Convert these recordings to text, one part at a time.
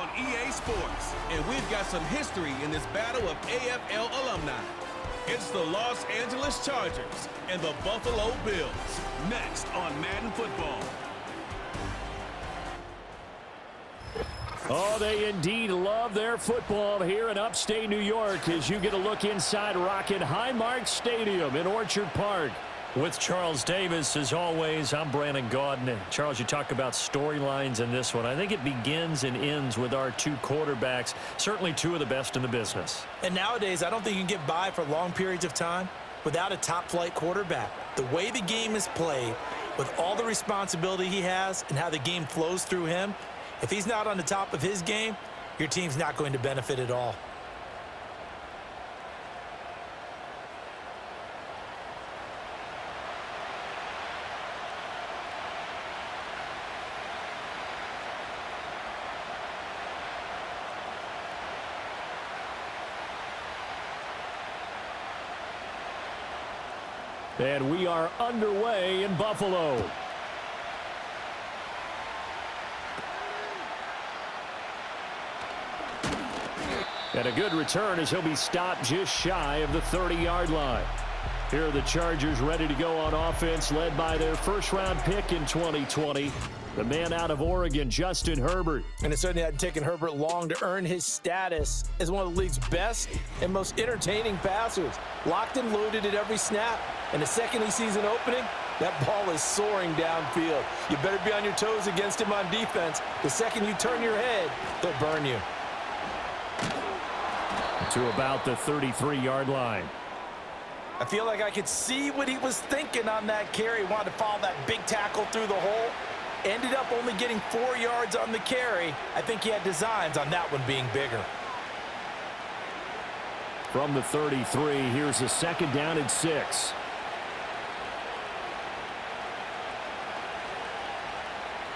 on EA Sports. And we've got some history in this battle of AFL alumni. It's the Los Angeles Chargers and the Buffalo Bills. Next on Madden Football. Oh, they indeed love their football here in upstate New York as you get a look inside Rocket Highmark Stadium in Orchard Park. With Charles Davis, as always, I'm Brandon Gaudin. And Charles, you talk about storylines in this one. I think it begins and ends with our two quarterbacks, certainly two of the best in the business. And nowadays, I don't think you can get by for long periods of time without a top-flight quarterback. The way the game is played, with all the responsibility he has and how the game flows through him, if he's not on the top of his game, your team's not going to benefit at all. And we are underway in Buffalo. And a good return as he'll be stopped just shy of the 30-yard line. Here are the Chargers ready to go on offense, led by their first-round pick in 2020, the man out of Oregon, Justin Herbert. And it certainly hadn't taken Herbert long to earn his status as one of the league's best and most entertaining passers. Locked and loaded at every snap. And the second he sees an opening, that ball is soaring downfield. You better be on your toes against him on defense. The second you turn your head, he'll burn you. To about the 33-yard line. I feel like I could see what he was thinking on that carry. He wanted to follow that big tackle through the hole. Ended up only getting 4 yards on the carry. I think he had designs on that one being bigger. From the 33, here's a second down and 6.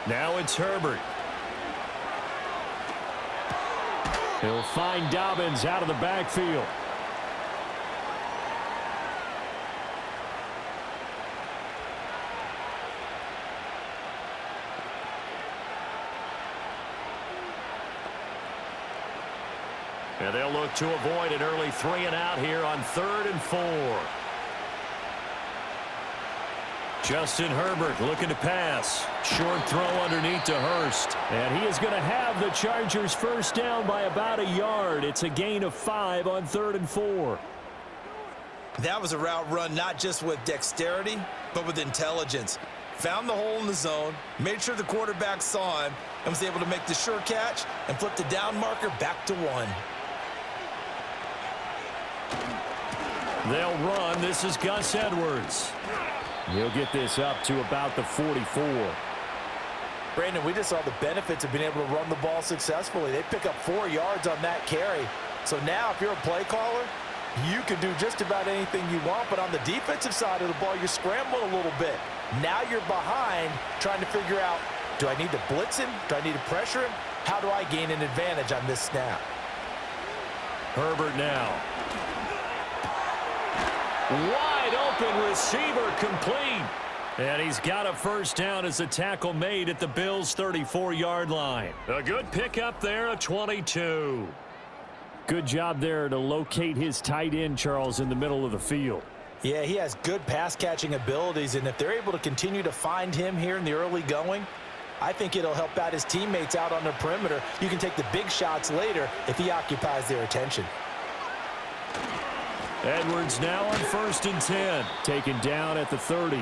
Now it's Herbert. He'll find Dobbins out of the backfield. And they'll look to avoid an early 3 and out here on 3rd and 4. Justin Herbert looking to pass. Short throw underneath to Hurst. And he is going to have the Chargers first down by about a yard. It's a gain of 5 on 3rd and 4. That was a route run not just with dexterity, but with intelligence. Found the hole in the zone, made sure the quarterback saw him, and was able to make the sure catch and flip the down marker back to 1. They'll run. This is Gus Edwards. He'll get this up to about the 44. Brandon, we just saw the benefits of being able to run the ball successfully. They pick up 4 yards on that carry. So now if you're a play caller, you can do just about anything you want. But on the defensive side of the ball, you're scrambling a little bit. Now you're behind trying to figure out, do I need to blitz him? Do I need to pressure him? How do I gain an advantage on this snap? Herbert now. Wide open receiver complete. And he's got a first down as the tackle made at the Bills' 34-yard line. A good pickup there, a 22. Good job there to locate his tight end, Charles, in the middle of the field. Yeah, he has good pass-catching abilities, and if they're able to continue to find him here in the early going, I think it'll help out his teammates out on the perimeter. You can take the big shots later if he occupies their attention. Edwards now on 1st and 10. Taken down at the 30.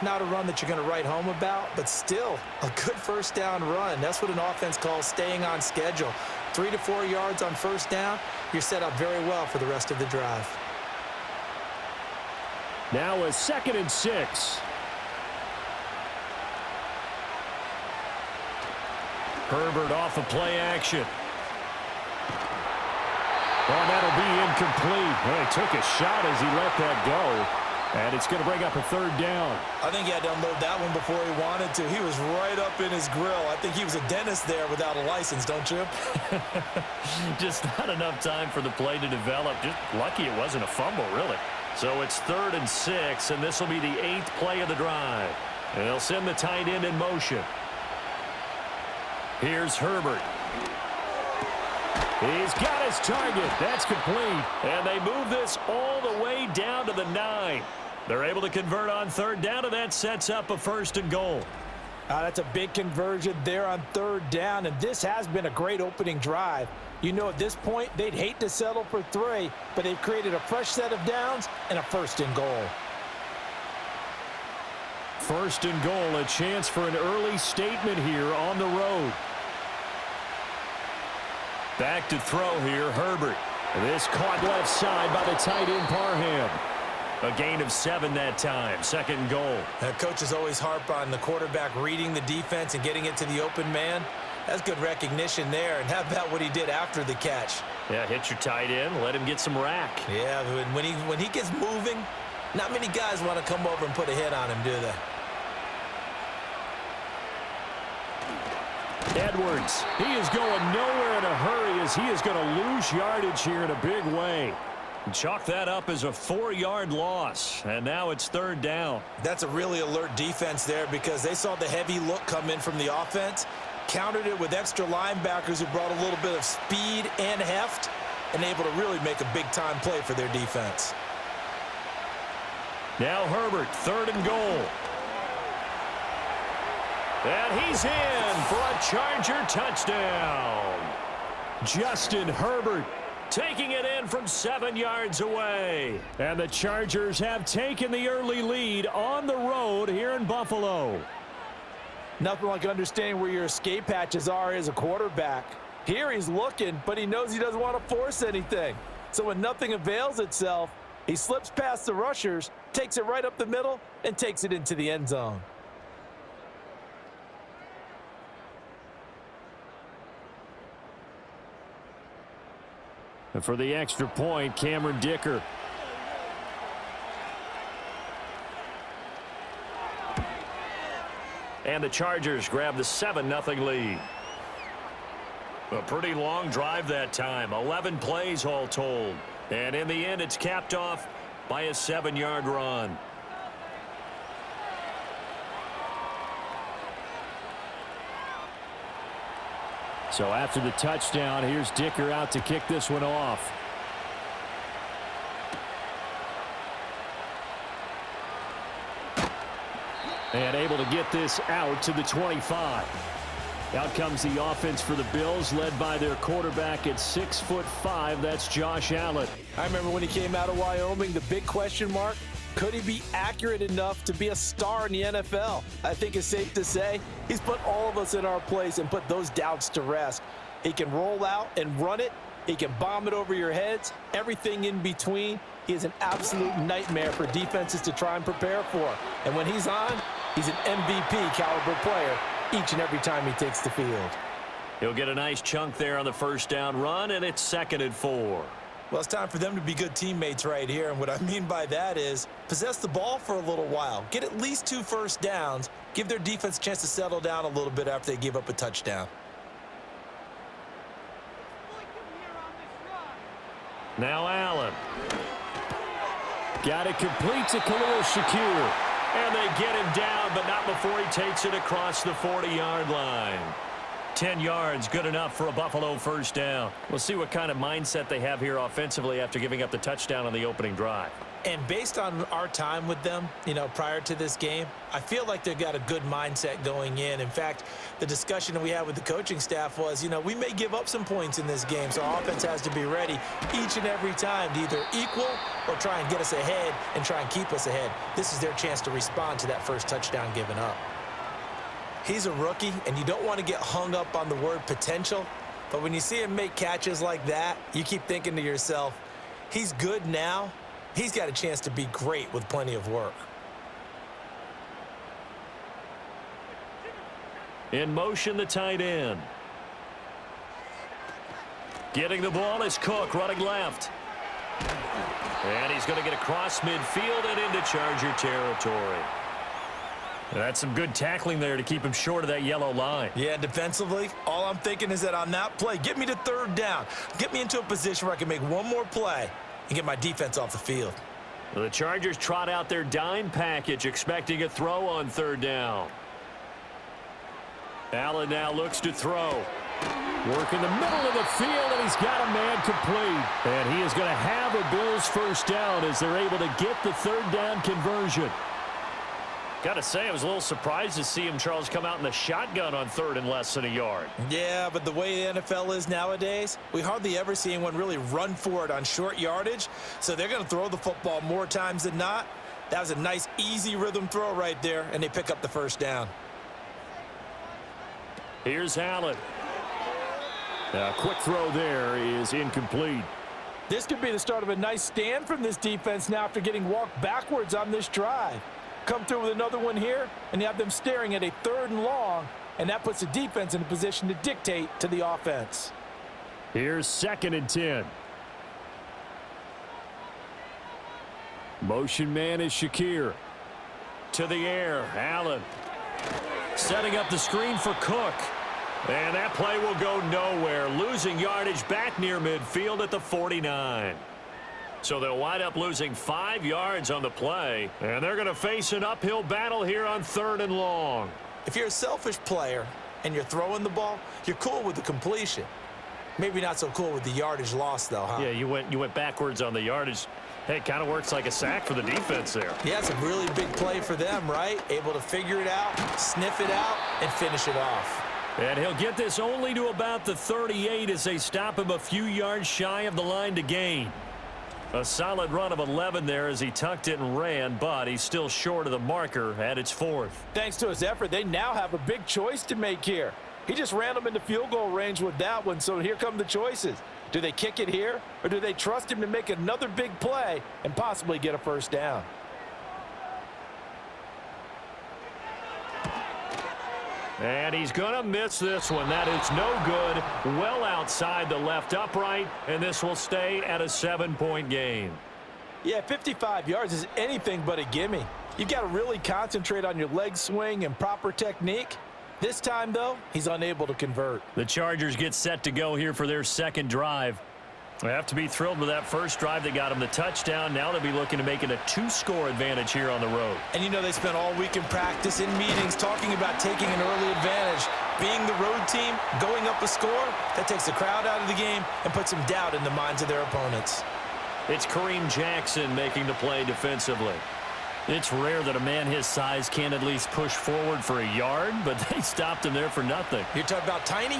Not a run that you're going to write home about, but still a good first down run. That's what an offense calls staying on schedule. 3 to 4 yards on first down, you're set up very well for the rest of the drive. Now a 2nd and 6. Herbert off of play action. Oh, that'll be incomplete. Well, he took a shot as he let that go. And it's going to bring up a 3rd down. I think he had to unload that one before he wanted to. He was right up in his grill. I think he was a dentist there without a license, don't you? Just not enough time for the play to develop. Just lucky it wasn't a fumble, really. So it's 3rd and 6, and this will be the 8th play of the drive. And they'll send the tight end in motion. Here's Herbert. He's got his target. That's complete. And they move this all the way down to the 9. They're able to convert on third down, and that sets up a 1st and goal. That's a big conversion there on third down, and this has been a great opening drive. You know, at this point, they'd hate to settle for 3, but they've created a fresh set of downs and a 1st and goal. 1st and goal, a chance for an early statement here on the road. Back to throw here, Herbert. This caught left side by the tight end, Parham. A gain of 7 that time, 2nd and goal. Coaches always harp on the quarterback reading the defense and getting it to the open man. That's good recognition there. And how about what he did after the catch? Yeah, hit your tight end, let him get some rack. Yeah, when he gets moving, not many guys want to come over and put a hit on him, do they? Edwards, he is going nowhere in a hurry as he is going to lose yardage here in a big way. Chalk that up as a 4-yard loss, and now it's 3rd down. That's a really alert defense there because they saw the heavy look come in from the offense, countered it with extra linebackers who brought a little bit of speed and heft, and able to really make a big-time play for their defense. Now Herbert, 3rd and goal. And he's in for a Charger touchdown. Justin Herbert taking it in from 7 yards away. And the Chargers have taken the early lead on the road here in Buffalo. Nothing like understanding where your escape hatches are as a quarterback. Here he's looking, but he knows he doesn't want to force anything. So when nothing avails itself, he slips past the rushers, takes it right up the middle, and takes it into the end zone. And for the extra point, Cameron Dicker. And the Chargers grab the 7-0 lead. A pretty long drive that time. 11 plays all told. And in the end, it's capped off by a 7-yard run. So after the touchdown, here's Dicker out to kick this one off. And able to get this out to the 25. Out comes the offense for the Bills, led by their quarterback at 6'5". That's Josh Allen. I remember when he came out of Wyoming, the big question mark, could he be accurate enough to be a star in the NFL? I think it's safe to say he's put all of us in our place and put those doubts to rest. He can roll out and run it. He can bomb it over your heads. Everything in between. He is an absolute nightmare for defenses to try and prepare for. And when he's on, he's an MVP caliber player each and every time he takes the field. He'll get a nice chunk there on the first down run, and it's 2nd and 4. Well, it's time for them to be good teammates right here, and what I mean by that is possess the ball for a little while, get at least 2 first downs, give their defense a chance to settle down a little bit after they give up a touchdown. Now Allen. Got it complete to Khalil Shakir. And they get him down, but not before he takes it across the 40-yard line. 10 yards, good enough for a Buffalo first down. We'll see what kind of mindset they have here offensively after giving up the touchdown on the opening drive. And based on our time with them, prior to this game, I feel like they've got a good mindset going in. In fact, the discussion that we had with the coaching staff was, we may give up some points in this game, so our offense has to be ready each and every time to either equal or try and get us ahead and try and keep us ahead. This is their chance to respond to that first touchdown given up. He's a rookie, and you don't want to get hung up on the word potential, but when you see him make catches like that, you keep thinking to yourself, he's good now. He's got a chance to be great with plenty of work. In motion, the tight end. Getting the ball is Cook, running left. And he's going to get across midfield and into Charger territory. That's some good tackling there to keep him short of that yellow line. Yeah, defensively, all I'm thinking is that on that play, get me to 3rd down. Get me into a position where I can make one more play and get my defense off the field. Well, the Chargers trot out their dime package, expecting a throw on 3rd down. Allen now looks to throw. Working the middle of the field, and he's got a man complete. And he is going to have a Bills first down as they're able to get the third down conversion. Got to say, I was a little surprised to see him, Charles, come out in the shotgun on third and less than a yard. Yeah, but the way the NFL is nowadays, we hardly ever see anyone really run for it on short yardage. So they're going to throw the football more times than not. That was a nice, easy rhythm throw right there, and they pick up the first down. Here's Allen. A quick throw there is incomplete. This could be the start of a nice stand from this defense now after getting walked backwards on this drive. Come through with another one here, and you have them staring at a 3rd and long, and that puts the defense in a position to dictate to the offense. Here's 2nd and 10. Motion man is Shakir. To the air, Allen. Setting up the screen for Cook. And that play will go nowhere. Losing yardage back near midfield at the 49. So they'll wind up losing 5 yards on the play. And they're going to face an uphill battle here on 3rd and long. If you're a selfish player and you're throwing the ball, you're cool with the completion. Maybe not so cool with the yardage loss, though, huh? Yeah, you went backwards on the yardage. Hey, it kind of works like a sack for the defense there. Yeah, it's a really big play for them, right? Able to figure it out, sniff it out, and finish it off. And he'll get this only to about the 38 as they stop him a few yards shy of the line to gain. A solid run of 11 there as he tucked it and ran, but he's still short of the marker at its 4th. Thanks to his effort, they now have a big choice to make here. He just ran them into field goal range with that one, so here come the choices. Do they kick it here, or do they trust him to make another big play and possibly get a first down? And he's going to miss this one. That is no good. Well outside the left upright, and this will stay at a 7-point game. Yeah, 55 yards is anything but a gimme. You've got to really concentrate on your leg swing and proper technique. This time, though, he's unable to convert. The Chargers get set to go here for their 2nd drive. They have to be thrilled with that first drive that got them the touchdown. Now they'll be looking to make it a 2-score advantage here on the road. And you know they spent all week in practice, in meetings, talking about taking an early advantage. Being the road team, going up a score, that takes the crowd out of the game and puts some doubt in the minds of their opponents. It's Kareem Jackson making the play defensively. It's rare that a man his size can't at least push forward for a yard, but they stopped him there for nothing. You're talking about tiny?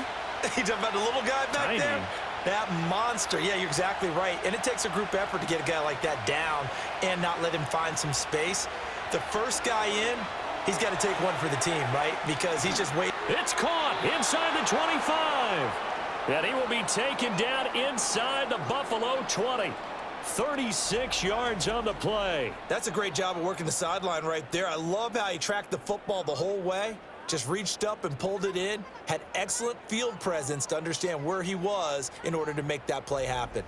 You're talking about the little guy back Tiny. there? That monster. Yeah, you're exactly right. And it takes a group effort to get a guy like that down and not let him find some space. The first guy in, he's got to take one for the team, right? Because he's just waiting. It's caught inside the 25. And he will be taken down inside the Buffalo 20. 36 yards on the play. That's a great job of working the sideline right there. I love how he tracked the football the whole way. Just reached up and pulled it in. Had excellent field presence to understand where he was in order to make that play happen.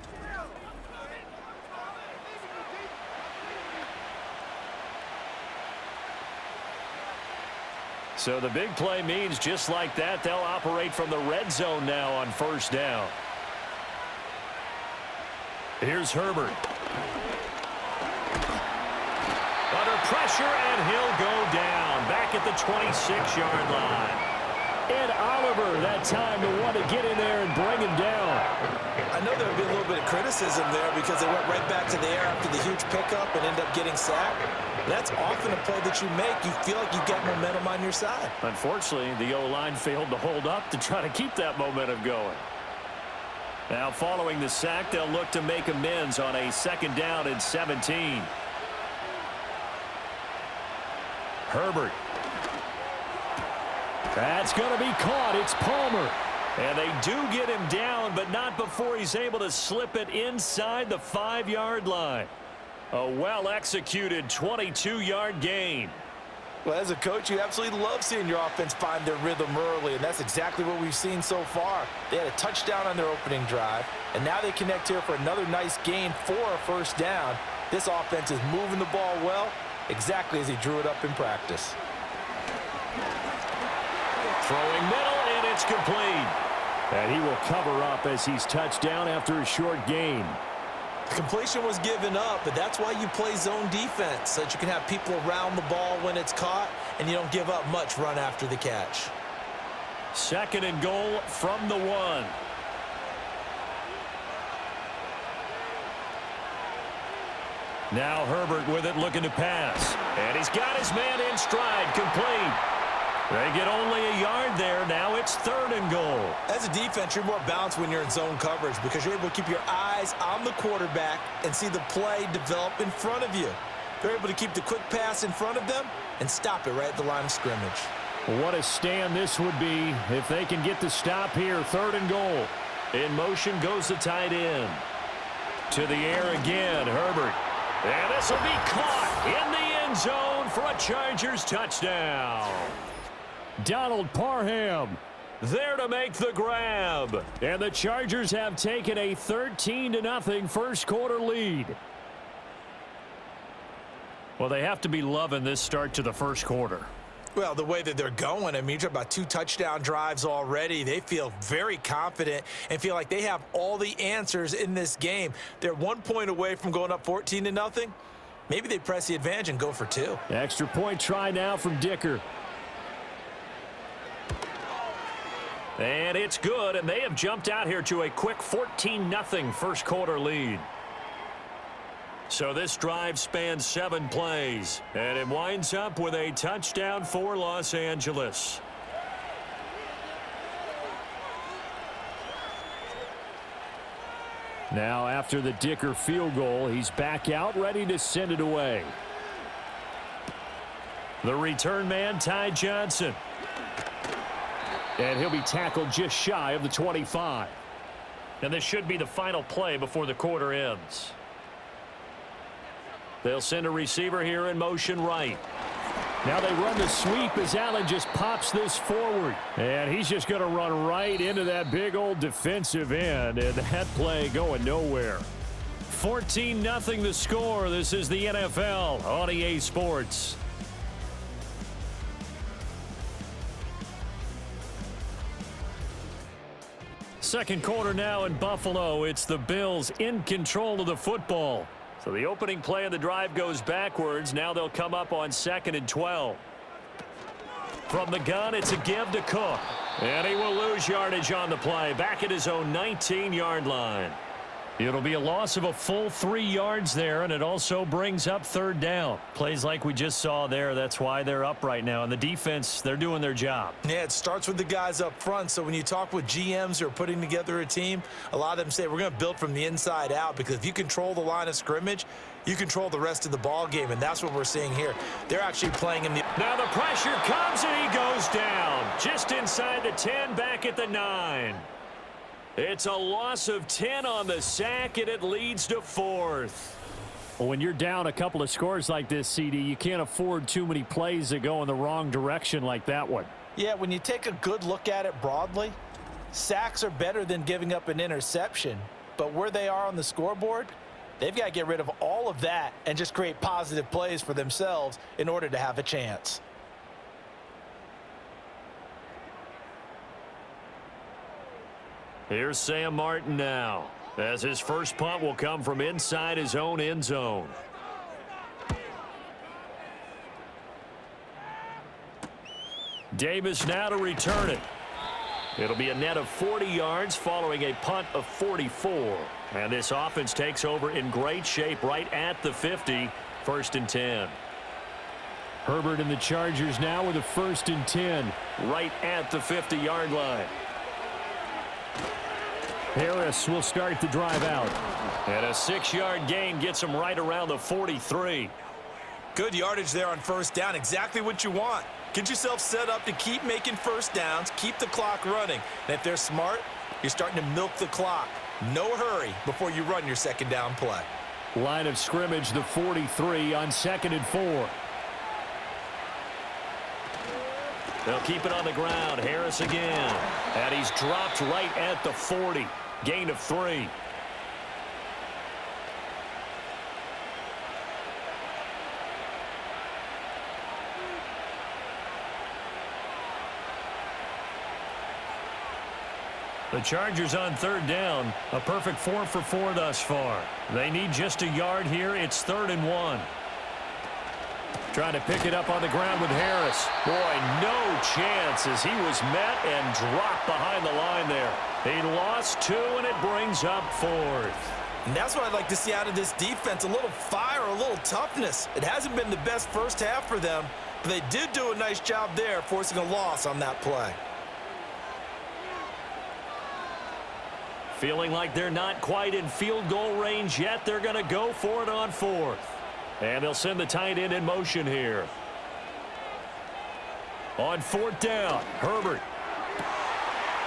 So the big play means just like that, they'll operate from the red zone now on 1st down. Here's Herbert. Under pressure, and he'll go down back at the 26-yard line. And Oliver that time to want to get in there and bring him down. I know there would be a little bit of criticism there because they went right back to the air after the huge pickup and end up getting sacked. That's often a play that you make. You feel like you've got momentum on your side. Unfortunately, the O-line failed to hold up to try to keep that momentum going. Now, following the sack, they'll look to make amends on a 2nd down and 17. Herbert. That's going to be caught. It's Palmer. And they do get him down, but not before he's able to slip it inside the 5-yard line. A well-executed 22-yard gain. Well, as a coach, you absolutely love seeing your offense find their rhythm early, and that's exactly what we've seen so far. They had a touchdown on their opening drive, and now they connect here for another nice gain for a 1st down. This offense is moving the ball well, exactly as he drew it up in practice. Throwing middle, and it's complete. And he will cover up as he's touched down after a short gain. The completion was given up, but that's why you play zone defense, so that you can have people around the ball when it's caught, and you don't give up much run after the catch. Second and goal from the 1. Now Herbert with it, looking to pass. And he's got his man in stride, complete. They get only a yard there. Now it's third and goal. As a defense, you're more balanced when you're in zone coverage because you're able to keep your eyes on the quarterback and see the play develop in front of you. They're able to keep the quick pass in front of them and stop it right at the line of scrimmage. What a stand this would be if they can get the stop here. Third and goal. In motion goes the tight end. To the air again, Herbert. And this will be caught in the end zone for a Chargers touchdown. Donald Parham there to make the grab. And the Chargers have taken a 13-0 first quarter lead. Well, they have to be loving this start to the first quarter. Well, the way that they're going, I mean, you're talking about 2 touchdown drives already. They feel very confident and feel like they have all the answers in this game. They're 1 point away from going up 14-0. Maybe they press the advantage and go for 2. Extra point try now from Dicker. And it's good, and they have jumped out here to a quick 14-0 first quarter lead. So this drive spans 7 plays, and it winds up with a touchdown for Los Angeles. Now after the Dicker field goal, he's back out ready to send it away. The return man, Ty Johnson. And he'll be tackled just shy of the 25. And this should be the final play before the quarter ends. They'll send a receiver here in motion right. Now they run the sweep as Allen just pops this forward. And he's just going to run right into that big old defensive end. And that play going nowhere. 14-0 the score. This is the NFL on EA Sports. Second quarter now in Buffalo. It's the Bills in control of the football. So the opening play of the drive goes backwards. Now they'll come up on 2nd and 12. From the gun, it's a give to Cook. And he will lose yardage on the play. Back at his own 19-yard line. It'll be a loss of a full 3 yards there, and it also brings up third down. Plays like we just saw there. That's why they're up right now. And the defense, they're doing their job. Yeah, it starts with the guys up front. So when you talk with GMs who are putting together a team, a lot of them say we're going to build from the inside out because if you control the line of scrimmage, you control the rest of the ball game, and that's what we're seeing here. They're actually playing in the... Now the pressure comes, and he goes down. Just inside the 10, back at the 9. It's a loss of 10 on the sack, and it leads to 4th. Well, when you're down a couple of scores like this, CD, you can't afford too many plays that go in the wrong direction like that one. Yeah, when you take a good look at it broadly, sacks are better than giving up an interception. But where they are on the scoreboard, they've got to get rid of all of that and just create positive plays for themselves in order to have a chance. Here's Sam Martin now, as his first punt will come from inside his own end zone. Davis now to return it. It'll be a net of 40 yards following a punt of 44. And this offense takes over in great shape right at the 50, 1st and 10. Herbert and the Chargers now with a 1st and 10. Right at the 50-yard line. Harris will start the drive out. And a 6-yard gain gets him right around the 43. Good yardage there on first down. Exactly what you want. Get yourself set up to keep making first downs, keep the clock running. And if they're smart, you're starting to milk the clock. No hurry before you run your second down play. Line of scrimmage, the 43 on 2nd and 4. They'll keep it on the ground. Harris again. And he's dropped right at the 40. Gain of 3. The Chargers on 3rd down. A perfect 4 for 4 thus far. They need just a yard here. It's 3rd and 1. Trying to pick it up on the ground with Harris. Boy, no chance as he was met and dropped behind the line there. He lost 2, and it brings up 4th. And that's what I'd like to see out of this defense, a little fire, a little toughness. It hasn't been the best first half for them, but they did do a nice job there, forcing a loss on that play. Feeling like they're not quite in field goal range yet. They're going to go for it on 4th. And they'll send the tight end in motion here. On 4th down, Herbert.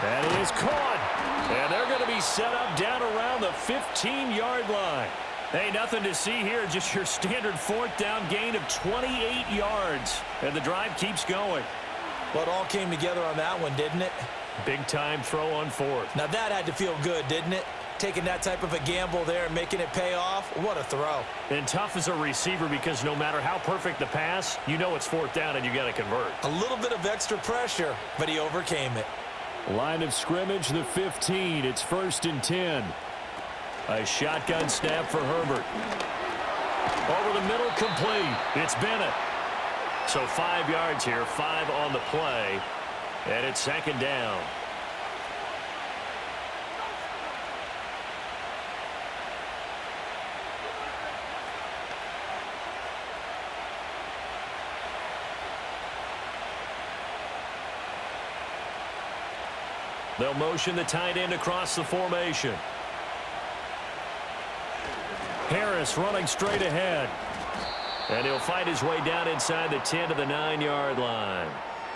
That is caught. And they're going to be set up down around the 15-yard line. Hey, nothing to see here. Just your standard 4th down gain of 28 yards. And the drive keeps going. Well, it all came together on that one, didn't it? Big-time throw on 4th. Now that had to feel good, didn't it? Taking that type of a gamble there and making it pay off. What a throw. And tough as a receiver because no matter how perfect the pass, you know it's 4th down and you got to convert. A little bit of extra pressure, but he overcame it. Line of scrimmage, the 15. It's 1st and 10. A shotgun snap for Herbert. Over the middle, complete. It's Bennett. So 5 yards here, 5 on the play. And it's 2nd down. They'll motion the tight end across the formation. Harris running straight ahead. And he'll fight his way down inside the 10 to the 9-yard line.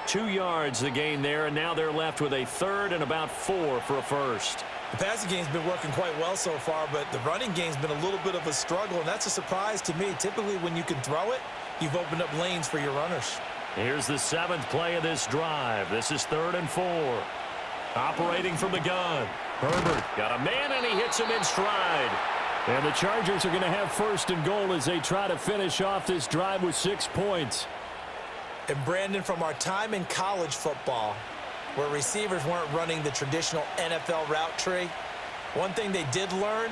2 yards the gain there, and now they're left with a 3rd and about 4 for a first. The passing game's been working quite well so far, but the running game's been a little bit of a struggle, and that's a surprise to me. Typically, when you can throw it, you've opened up lanes for your runners. Here's the 7th play of this drive. This is 3rd and 4. Operating from the gun. Herbert got a man, and he hits him in stride. And the Chargers are going to have 1st and goal as they try to finish off this drive with 6 points. And Brandon, from our time in college football, where receivers weren't running the traditional NFL route tree, one thing they did learn,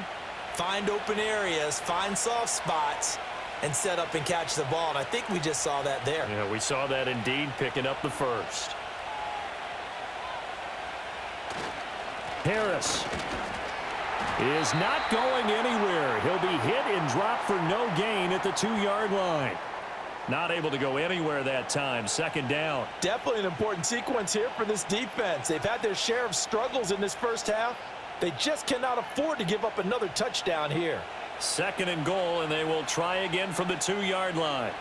find open areas, find soft spots, and set up and catch the ball. And I think we just saw that there. Yeah, we saw that indeed, picking up the 1st. Harris is not going anywhere. He'll be hit and dropped for no gain at the 2-yard line. Not able to go anywhere that time. 2nd down. Definitely an important sequence here for this defense. They've had their share of struggles in this first half. They just cannot afford to give up another touchdown here. 2nd and goal, and they will try again from the 2-yard line.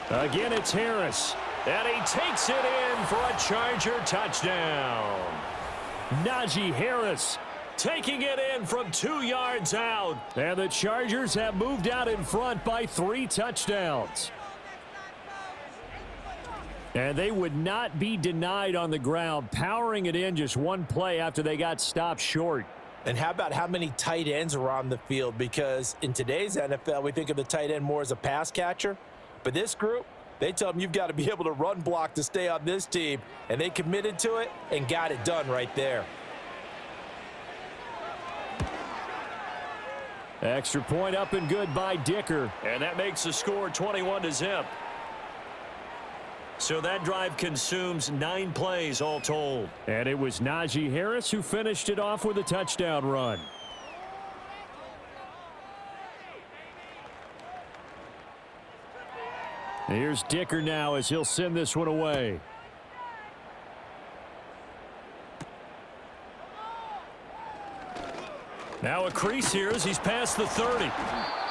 Again, it's Harris. And he takes it in for a Charger touchdown. Najee Harris taking it in from 2 yards out. And the Chargers have moved out in front by 3 touchdowns. And they would not be denied on the ground, powering it in just 1 play after they got stopped short. And how about how many tight ends are on the field? Because in today's NFL, we think of the tight end more as a pass catcher. But this group, they tell them you've got to be able to run block to stay on this team. And they committed to it and got it done right there. Extra point up and good by Dicker. And that makes the score 21-0. So that drive consumes 9 plays all told. And it was Najee Harris who finished it off with a touchdown run. Here's Dicker now as he'll send this one away. Now a crease here as he's past the 30.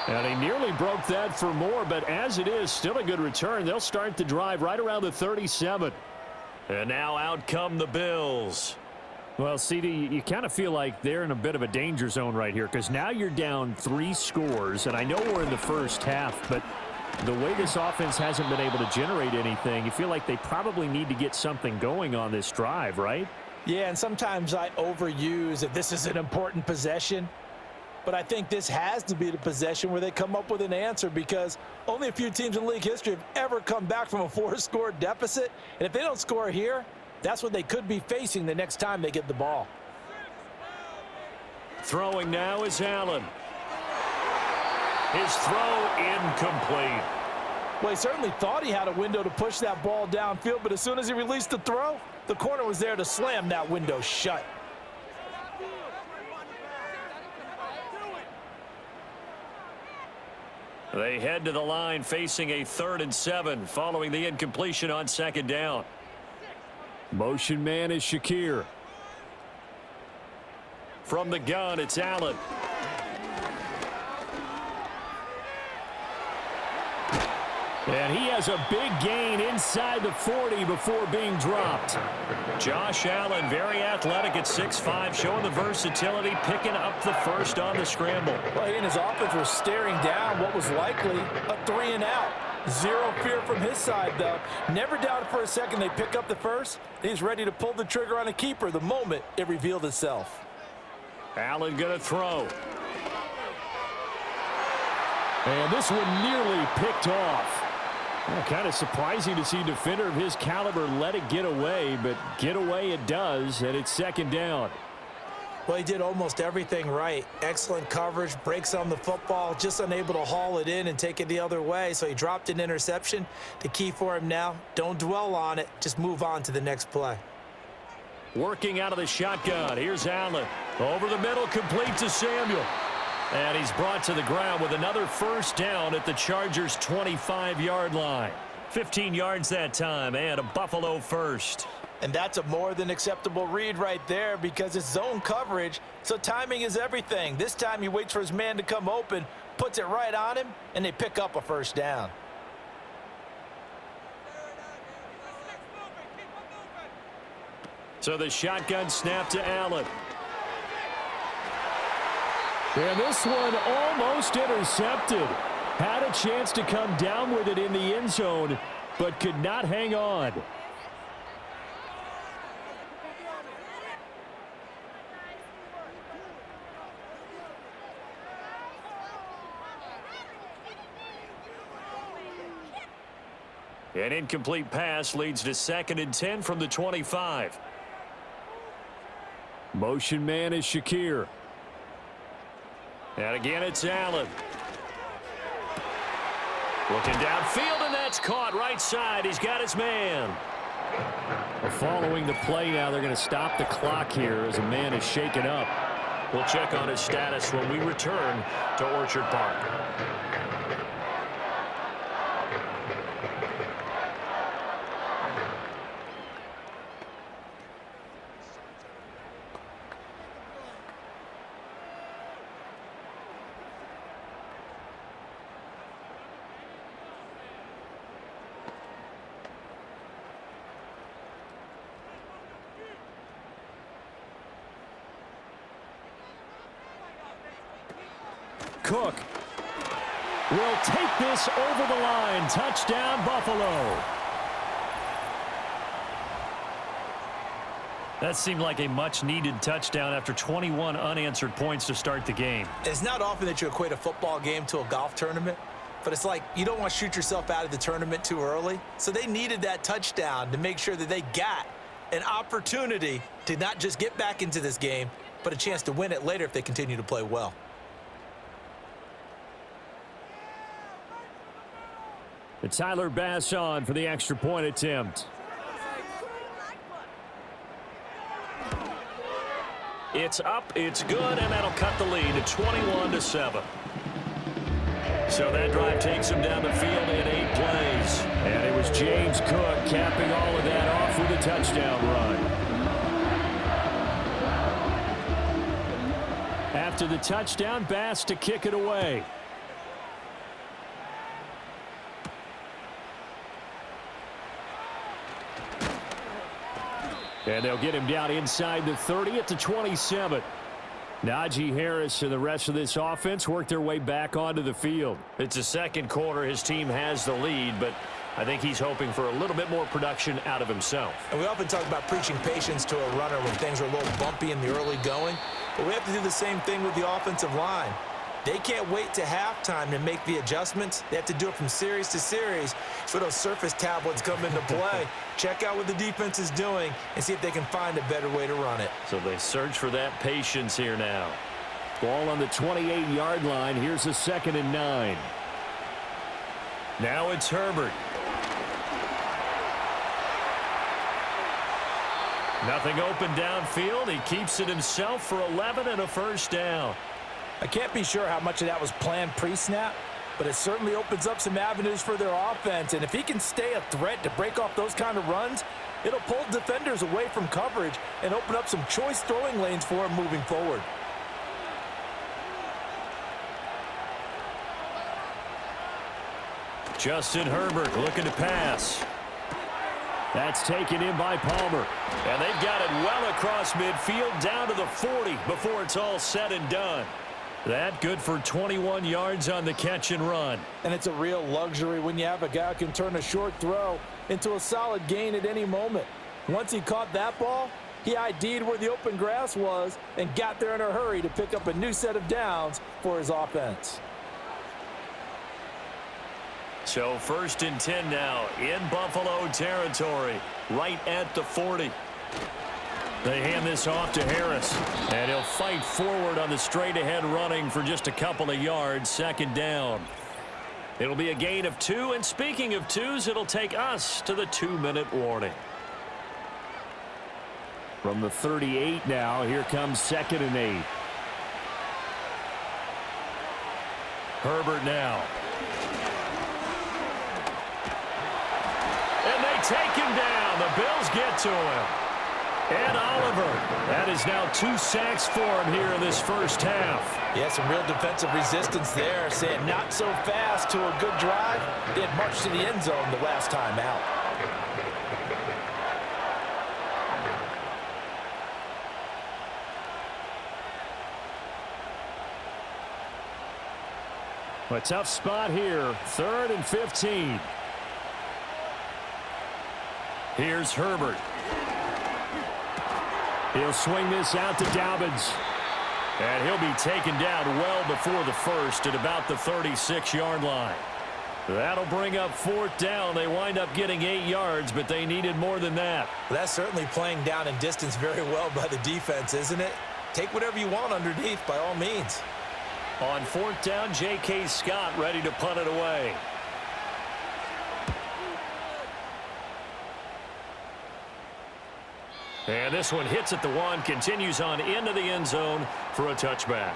And he nearly broke that for more, but as it is, still a good return. They'll start the drive right around the 37. And now out come the Bills. Well, CD, you kind of feel like they're in a bit of a danger zone right here because now you're down 3 scores, and I know we're in the first half, but the way this offense hasn't been able to generate anything, you feel like they probably need to get something going on this drive, right? Yeah, and sometimes I overuse that this is an important possession. But I think this has to be the possession where they come up with an answer because only a few teams in league history have ever come back from a 4-score deficit. And if they don't score here, that's what they could be facing the next time they get the ball. Throwing now is Allen. His throw incomplete. Well, he certainly thought he had a window to push that ball downfield, but as soon as he released the throw, the corner was there to slam that window shut. They head to the line facing a 3rd and 7 following the incompletion on 2nd down. Motion man is Shakir. From the gun, it's Allen. And he has a big gain inside the 40 before being dropped. Josh Allen, very athletic at 6'5", showing the versatility, picking up the first on the scramble. Well, he and his offense were staring down what was likely a 3 and out. Zero fear from his side, though. Never doubted for a second they pick up the first. He's ready to pull the trigger on a keeper the moment it revealed itself. Allen going to throw. And this one nearly picked off. Well, kind of surprising to see a defender of his caliber let it get away, but get away it does, and it's 2nd down. Well, he did almost everything right. Excellent coverage, breaks on the football, just unable to haul it in and take it the other way, so he dropped an interception. The key for him now, don't dwell on it, just move on to the next play. Working out of the shotgun, here's Allen. Over the middle, complete to Samuel. And he's brought to the ground with another 1st down at the Chargers' 25-yard line. 15 yards that time, and a Buffalo first. And that's a more than acceptable read right there because it's zone coverage, so timing is everything. This time he waits for his man to come open, puts it right on him, and they pick up a 1st down. So the shotgun snap to Allen. And this one almost intercepted. Had a chance to come down with it in the end zone, but could not hang on. An incomplete pass leads to 2nd and 10 from the 25. Motion man is Shakir. And again, it's Allen. Looking downfield, and that's caught right side. He's got his man. Well, following the play now, they're going to stop the clock here as a man is shaken up. We'll check on his status when we return to Orchard Park. Cook will take this over the line. Touchdown, Buffalo. That seemed like a much-needed touchdown after 21 unanswered points to start the game. It's not often that you equate a football game to a golf tournament, but it's like you don't want to shoot yourself out of the tournament too early. So they needed that touchdown to make sure that they got an opportunity to not just get back into this game, but a chance to win it later if they continue to play well. Tyler Bass on for the extra point attempt. It's up, it's good, and that'll cut the lead to 21-7. So that drive takes him down the field in 8 plays. And it was James Cook capping all of that off with a touchdown run. After the touchdown, Bass to kick it away. And they'll get him down inside the 30 at the 27. Najee Harris and the rest of this offense work their way back onto the field. It's the second quarter. His team has the lead, but I think he's hoping for a little bit more production out of himself. And we often talk about preaching patience to a runner when things are a little bumpy in the early going, but we have to do the same thing with the offensive line. They can't wait to halftime to make the adjustments. They have to do it from series to series. So those surface tablets come into play. Check out what the defense is doing and see if they can find a better way to run it. So they search for that patience here now. Ball on the 28-yard line. Here's a 2nd and 9. Now it's Herbert. Nothing open downfield. He keeps it himself for 11 and a first down. I can't be sure how much of that was planned pre-snap, but it certainly opens up some avenues for their offense. And if he can stay a threat to break off those kind of runs, it'll pull defenders away from coverage and open up some choice throwing lanes for him moving forward. Justin Herbert looking to pass. That's taken in by Palmer. And they've got it well across midfield down to the 40 before it's all said and done. That good for 21 yards on the catch and run. And it's a real luxury when you have a guy who can turn a short throw into a solid gain at any moment. Once he caught that ball, he ID'd where the open grass was and got there in a hurry to pick up a new set of downs for his offense. So 1st and 10 now in Buffalo territory, right at the 40. They hand this off to Harris, and he'll fight forward on the straight-ahead running for just a couple of yards, 2nd down. It'll be a gain of 2, and speaking of 2s, it'll take us to the 2-minute warning. From the 38 now, here comes 2nd and 8. Herbert now. And they take him down. The Bills get to him. And Oliver. That is now 2 sacks for him here in this first half. Yeah, some real defensive resistance there, saying not so fast to a good drive. Didn't march to the end zone the last time out. A tough spot here. 3rd and 15. Here's Herbert. He'll swing this out to Dobbins. And he'll be taken down well before the first at about the 36-yard line. That'll bring up 4th down. They wind up getting 8 yards, but they needed more than that. Well, that's certainly playing down in distance very well by the defense, isn't it? Take whatever you want underneath by all means. On 4th down, J.K. Scott ready to punt it away. And this one hits at the 1, continues on into the end zone for a touchback.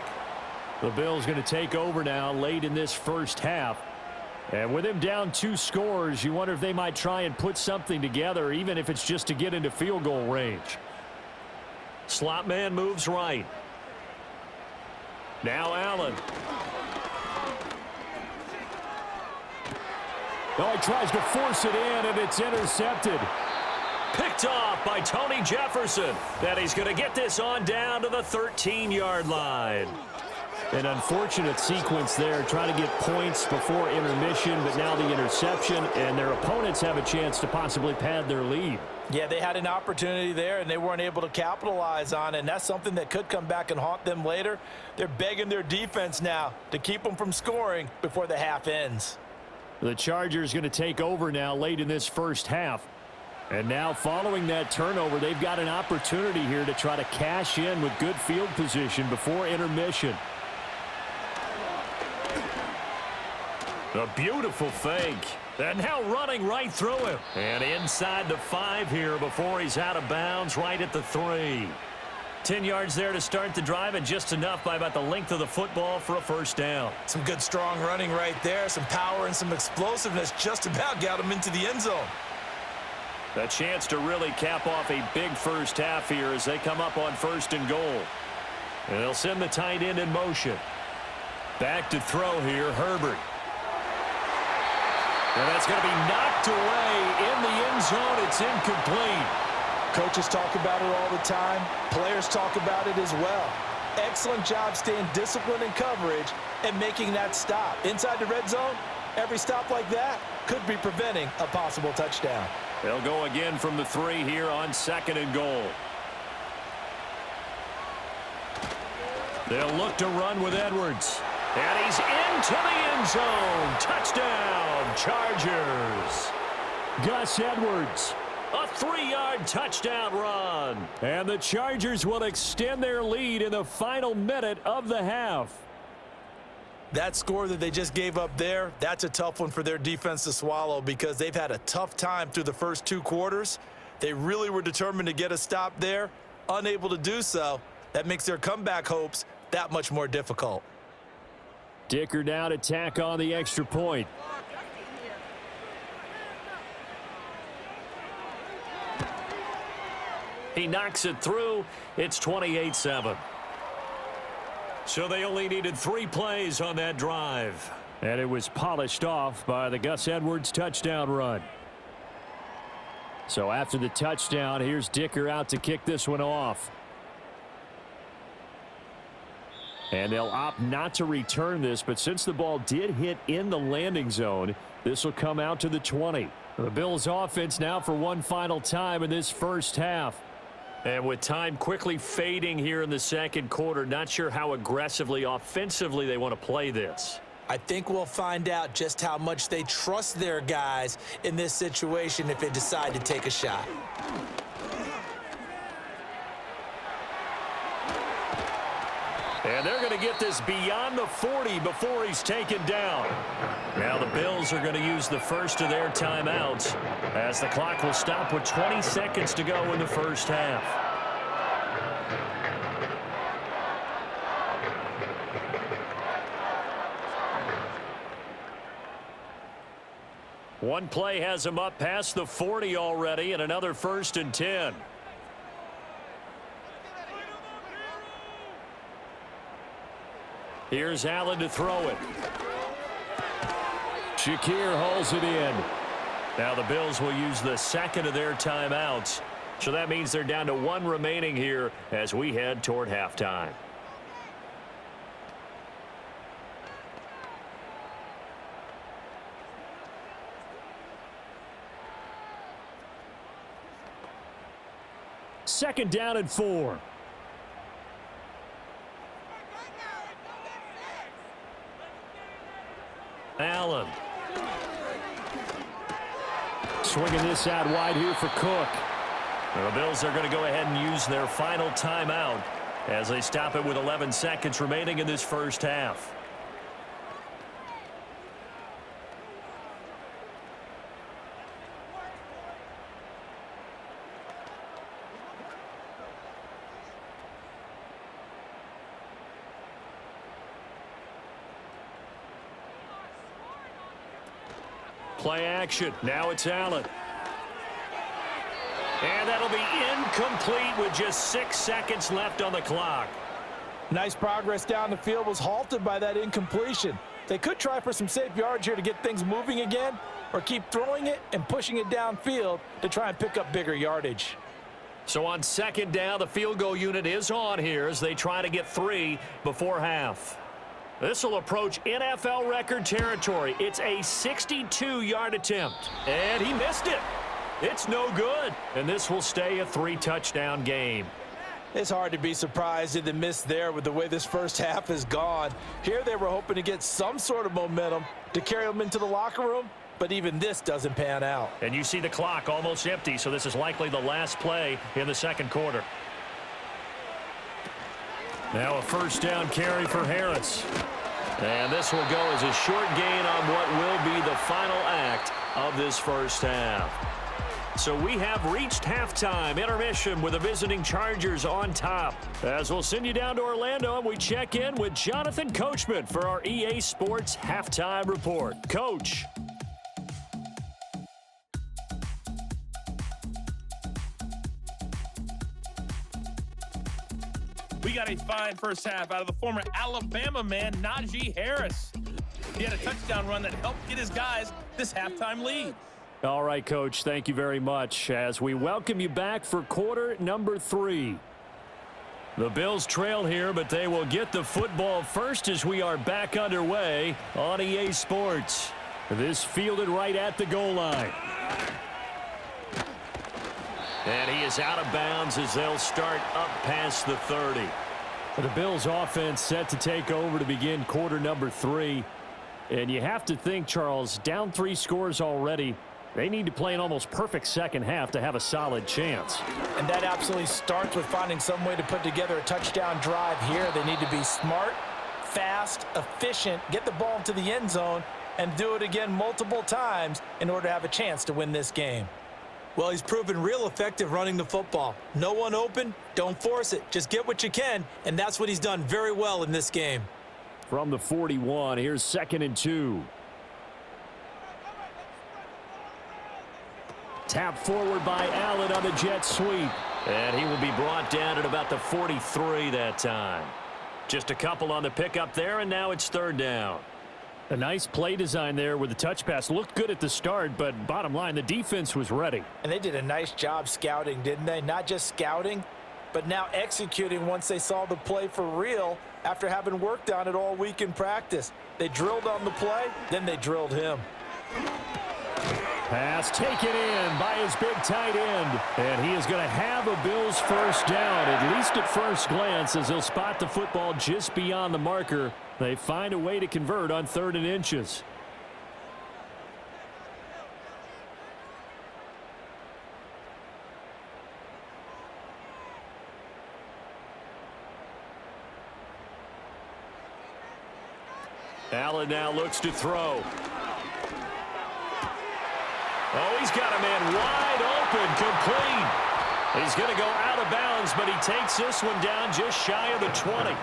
The Bills going to take over now late in this first half. And with him down 2 scores, you wonder if they might try and put something together, even if it's just to get into field goal range. Slot man moves right. Now Allen. Oh, he tries to force it in, and it's intercepted. Picked off by Tony Jefferson. That he's going to get this on down to the 13-yard line. An unfortunate sequence there, trying to get points before intermission, but now the interception, and their opponents have a chance to possibly pad their lead. Yeah, they had an opportunity there, and they weren't able to capitalize on it, and that's something that could come back and haunt them later. They're begging their defense now to keep them from scoring before the half ends. The Chargers going to take over now late in this first half. And now following that turnover, they've got an opportunity here to try to cash in with good field position before intermission. A beautiful fake. And now running right through him. And inside the 5 here before he's out of bounds right at the 3. 10 yards there to start the drive, and just enough by about the length of the football for a first down. Some good strong running right there. Some power and some explosiveness just about got him into the end zone. A chance to really cap off a big first half here as they come up on 1st and goal. And they'll send the tight end in motion. Back to throw here, Herbert. And that's going to be knocked away in the end zone. It's incomplete. Coaches talk about it all the time. Players talk about it as well. Excellent job staying disciplined in coverage and making that stop. Inside the red zone, every stop like that could be preventing a possible touchdown. They'll go again from the 3 here on 2nd and goal. They'll look to run with Edwards. And he's into the end zone. Touchdown, Chargers. Gus Edwards. A 3-yard touchdown run. And the Chargers will extend their lead in the final minute of the half. That score that they just gave up there, that's a tough one for their defense to swallow because they've had a tough time through the first 2 quarters. They really were determined to get a stop there, unable to do so. That makes their comeback hopes that much more difficult. Dicker now to tack on the extra point. He knocks it through. It's 28-7. So they only needed 3 plays on that drive. And it was polished off by the Gus Edwards touchdown run. So after the touchdown, here's Dicker out to kick this one off. And they'll opt not to return this, but since the ball did hit in the landing zone, this will come out to the 20. The Bills offense now for one final time in this first half. And with time quickly fading here in the second quarter, not sure how aggressively, offensively they want to play this. I think we'll find out just how much they trust their guys in this situation if they decide to take a shot. And they're going to get this beyond the 40 before he's taken down. Now the Bills are going to use the first of their timeouts as the clock will stop with 20 seconds to go in the first half. One play has him up past the 40 already, and another 1st and 10. Here's Allen to throw it. Shakir hauls it in. Now the Bills will use the second of their timeouts. So that means they're down to 1 remaining here as we head toward halftime. Second down and 4. Allen. Swinging this out wide here for Cook. The Bills are going to go ahead and use their final timeout as they stop it with 11 seconds remaining in this first half. Play action. Now it's Allen. And that'll be incomplete with just 6 seconds left on the clock. Nice progress down the field was halted by that incompletion. They could try for some safe yards here to get things moving again, or keep throwing it and pushing it downfield to try and pick up bigger yardage. So on second down, the field goal unit is on here as they try to get 3 before half. This will approach NFL record territory. It's a 62-yard attempt. And he missed it. It's no good. And this will stay a 3-touchdown game. It's hard to be surprised at the miss there with the way this first half has gone. Here they were hoping to get some sort of momentum to carry them into the locker room, but even this doesn't pan out. And you see the clock almost empty, so this is likely the last play in the second quarter. Now a first down carry for Harris. And this will go as a short gain on what will be the final act of this first half. So we have reached halftime, intermission with the visiting Chargers on top. As we'll send you down to Orlando and we check in with Jonathan Coachman for our EA Sports Halftime Report. Coach. We got a fine first half out of the former Alabama man, Najee Harris. He had a touchdown run that helped get his guys this halftime lead. All right, Coach, thank you very much as we welcome you back for quarter number 3. The Bills trail here, but they will get the football first as we are back underway on EA Sports. This fielded right at the goal line. And he is out of bounds as they'll start up past the 30. The Bills offense set to take over to begin quarter number 3. And you have to think, Charles, down 3 scores already. They need to play an almost perfect second half to have a solid chance. And that absolutely starts with finding some way to put together a touchdown drive here. They need to be smart, fast, efficient, get the ball into the end zone, and do it again multiple times in order to have a chance to win this game. Well, he's proven real effective running the football. No one open, don't force it. Just get what you can, and that's what he's done very well in this game. From the 41, here's 2nd and 2. Tap forward by Allen on the jet sweep. And he will be brought down at about the 43 that time. Just a couple on the pickup there, and now it's 3rd down. A nice play design there with the touch pass. Looked good at the start, but bottom line, the defense was ready. And they did a nice job scouting, didn't they? Not just scouting, but now executing once they saw the play for real after having worked on it all week in practice. They drilled on the play, then they drilled him. Pass taken in by his big tight end. And he is going to have a Bills first down, at least at first glance, as he'll spot the football just beyond the marker. They find a way to convert on 3rd and inches. Allen now looks to throw. Oh, he's got a man wide open, complete. He's going to go out of bounds, but he takes this one down just shy of the 20.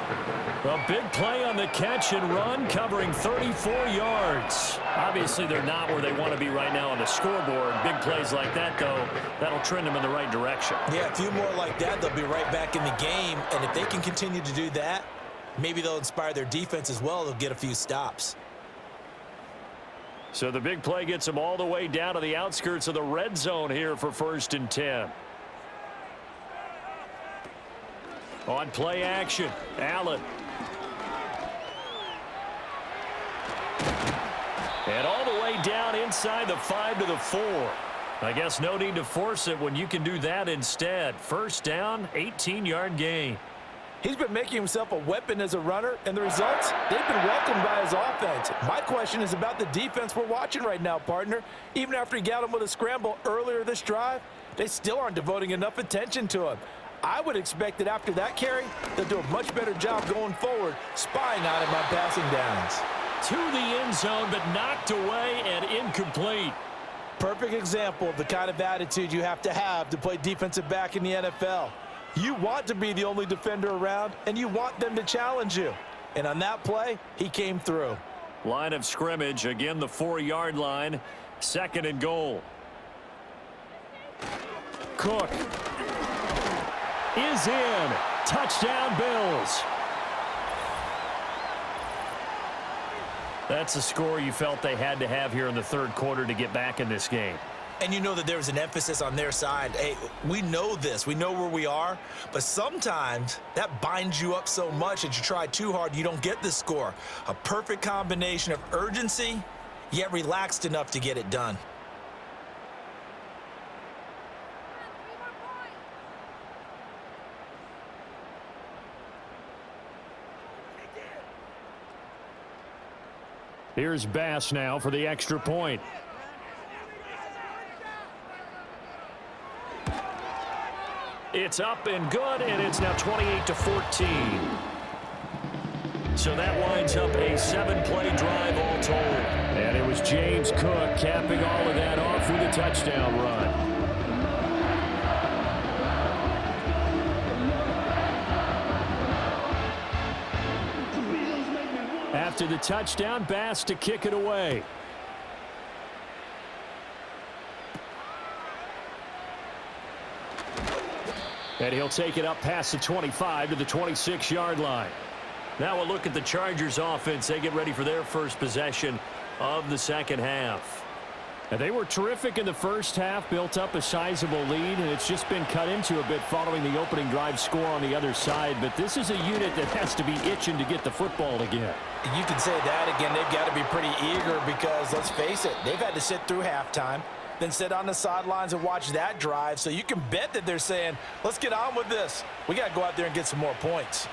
A big play on the catch and run, covering 34 yards. Obviously, they're not where they want to be right now on the scoreboard. Big plays like that, though, that'll trend them in the right direction. Yeah, a few more like that, they'll be right back in the game. And if they can continue to do that, maybe they'll inspire their defense as well. They'll get a few stops. So the big play gets them all the way down to the outskirts of the red zone here for 1st and 10. On play action, Allen. And all the way down inside the 5 to the 4. I guess no need to force it when you can do that instead. First down, 18-yard gain. He's been making himself a weapon as a runner, and the results, they've been welcomed by his offense. My question is about the defense we're watching right now, partner. Even after he got him with a scramble earlier this drive, they still aren't devoting enough attention to him. I would expect that after that carry, they'll do a much better job going forward, spying on him on passing downs. To the end zone, but knocked away and incomplete. Perfect example of the kind of attitude you have to play defensive back in the NFL. You want to be the only defender around, and you want them to challenge you. And on that play, he came through. Line of scrimmage, again the 4-yard line. 2nd and goal. Cook is in. Touchdown, Bills. That's a score you felt they had to have here in the 3rd quarter to get back in this game. And you know that there was an emphasis on their side. Hey, we know this. We know where we are. But sometimes that binds you up so much that you try too hard, you don't get the score. A perfect combination of urgency, yet relaxed enough to get it done. Here's Bass now for the extra point. It's up and good, and it's now 28-14. So that winds up a 7-play drive all told. And it was James Cook capping all of that off with a touchdown run. After the touchdown, Bass to kick it away. And he'll take it up past the 25 to the 26-yard line. Now a look at the Chargers offense. They get ready for their first possession of the second half. And they were terrific in the first half, built up a sizable lead, and it's just been cut into a bit following the opening drive score on the other side. But this is a unit that has to be itching to get the football again. You can say that again. They've got to be pretty eager because, let's face it, they've had to sit through halftime, then sit on the sidelines and watch that drive. So you can bet that they're saying, let's get on with this. We got to go out there and get some more points.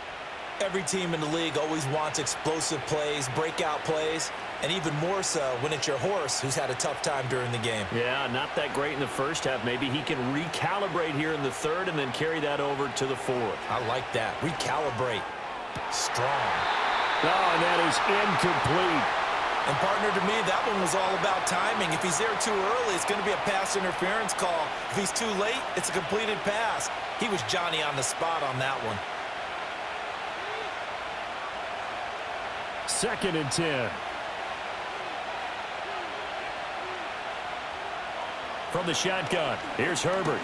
Every team in the league always wants explosive plays, breakout plays. and even more so when it's your horse who's had a tough time during the game. Yeah, not that great in the first half. Maybe he can recalibrate here in the third and then carry that over to the fourth. I like that. Recalibrate. Strong. Oh, and that is incomplete. And, partner, to me, that one was all about timing. If he's there too early, it's going to be a pass interference call. If he's too late, it's a completed pass. He was Johnny on the spot on that one. 2nd and 10. From the shotgun, here's Herbert.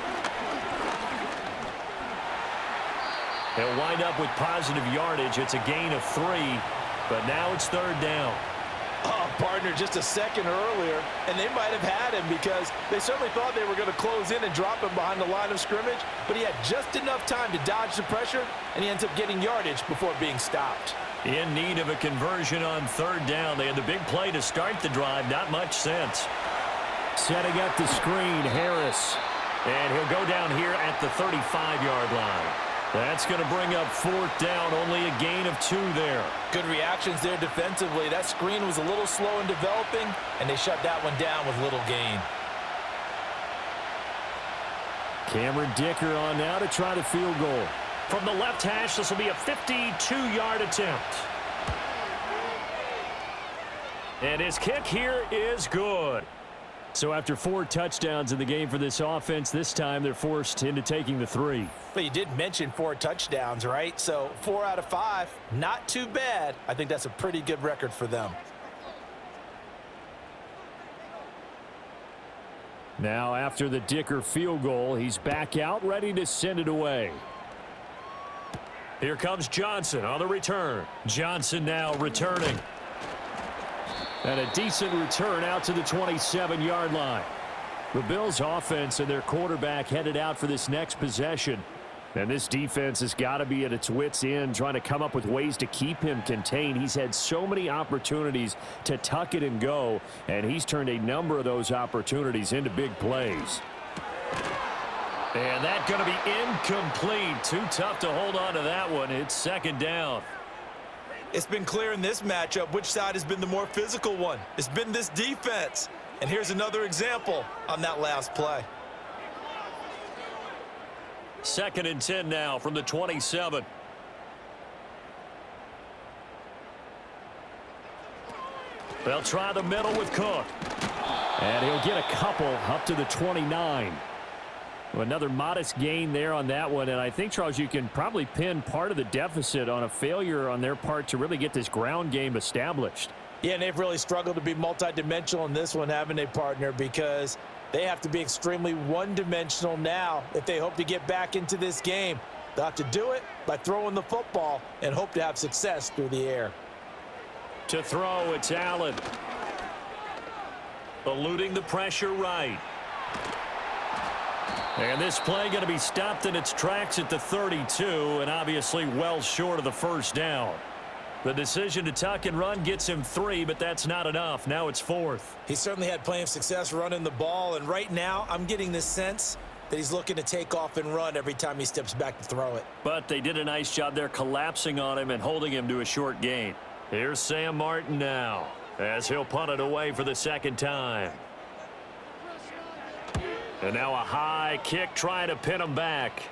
He'll wind up with positive yardage. It's a gain of 3, but now it's 3rd down. Oh, partner, just a second earlier, and they might have had him because they certainly thought they were going to close in and drop him behind the line of scrimmage, but he had just enough time to dodge the pressure, and he ends up getting yardage before being stopped. In need of a conversion on 3rd down. They had the big play to start the drive. Not much sense. Setting up the screen, Harris. And he'll go down here at the 35-yard line. That's going to bring up 4th down. Only a gain of 2 there. Good reactions there defensively. That screen was a little slow in developing, and they shut that one down with little gain. Cameron Dicker on now to try the field goal. From the left hash, this will be a 52-yard attempt. And his kick here is good. So after 4 touchdowns in the game for this offense, this time they're forced into taking the 3. But you did mention 4 touchdowns, right? So 4 out of 5, not too bad. I think that's a pretty good record for them. Now after the Dicker field goal, he's back out, ready to send it away. Here comes Johnson on the return. Johnson now returning. And a decent return out to the 27-yard line. The Bills' offense and their quarterback headed out for this next possession. And this defense has got to be at its wits' end, trying to come up with ways to keep him contained. He's had so many opportunities to tuck it and go, and he's turned a number of those opportunities into big plays. And that's going to be incomplete. Too tough to hold on to that one. It's 2nd down. It's been clear in this matchup which side has been the more physical one. It's been this defense. And here's another example on that last play. 2nd and 10 now from the 27. They'll try the middle with Cook. And he'll get a couple up to the 29. Another modest gain there on that one, and I think, Charles, you can probably pin part of the deficit on a failure on their part to really get this ground game established. Yeah, and they've really struggled to be multidimensional in this one, haven't they, partner? Because they have to be extremely one-dimensional now if they hope to get back into this game. They'll have to do it by throwing the football and hope to have success through the air. To throw, it's Allen. Eluding the pressure right. And this play going to be stopped in its tracks at the 32, and obviously well short of the 1st down. The decision to tuck and run gets him 3, but that's not enough. Now it's 4th. He certainly had plenty of success running the ball, and right now I'm getting this sense that he's looking to take off and run every time he steps back to throw it. But they did a nice job there collapsing on him and holding him to a short gain. Here's Sam Martin now as he'll punt it away for the 2nd time. And now a high kick trying to pin him back.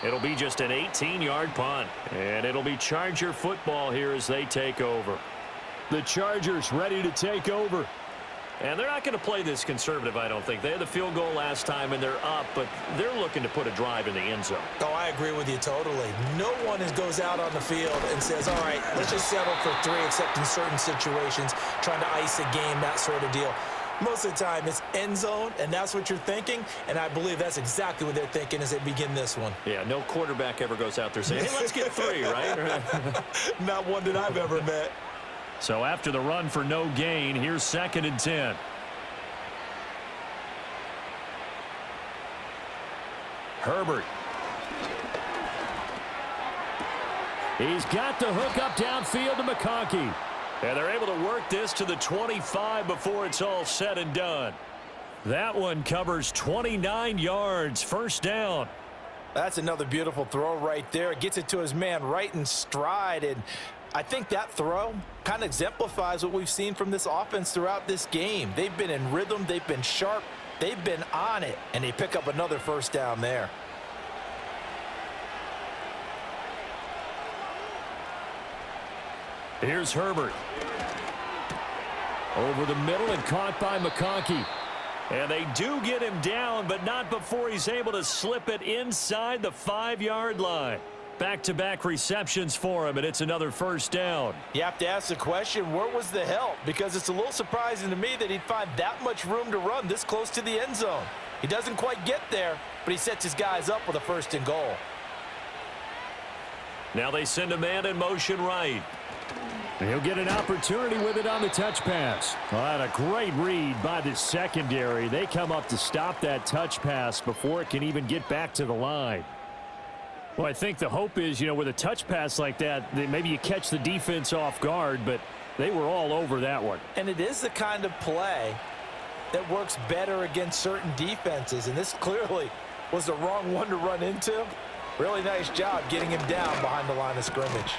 It'll be just an 18-yard punt. And it'll be Charger football here as they take over. The Chargers ready to take over. And they're not going to play this conservative, I don't think. They had the field goal last time, and they're up, but they're looking to put a drive in the end zone. Oh, I agree with you totally. No one goes out on the field and says, all right, let's just settle for 3, except in certain situations, trying to ice a game, that sort of deal. Most of the time, it's end zone, and that's what you're thinking, and I believe that's exactly what they're thinking as they begin this one. Yeah, no quarterback ever goes out there saying, hey, let's get 3, right? Not one that I've ever met. So after the run for no gain, here's 2nd and 10. Herbert. He's got the hook up downfield to McConkey. And they're able to work this to the 25 before it's all said and done. That one covers 29 yards, 1st down. That's another beautiful throw right there. Gets it to his man right in stride, and I think that throw kind of exemplifies what we've seen from this offense throughout this game. They've been in rhythm, they've been sharp, they've been on it, and they pick up another first down there. Here's Herbert. Over the middle and caught by McConkey. And they do get him down, but not before he's able to slip it inside the 5-yard line. Back-to-back receptions for him, and it's another first down. You have to ask the question, where was the help? Because it's a little surprising to me that he'd find that much room to run this close to the end zone. He doesn't quite get there, but he sets his guys up with a first and goal. Now they send a man in motion right. He'll get an opportunity with it on the touch pass. Well, and a great read by the secondary. They come up to stop that touch pass before it can even get back to the line. Well, I think the hope is, with a touch pass like that, maybe you catch the defense off guard, but they were all over that one. And it is the kind of play that works better against certain defenses, and this clearly was the wrong one to run into. Really nice job getting him down behind the line of scrimmage.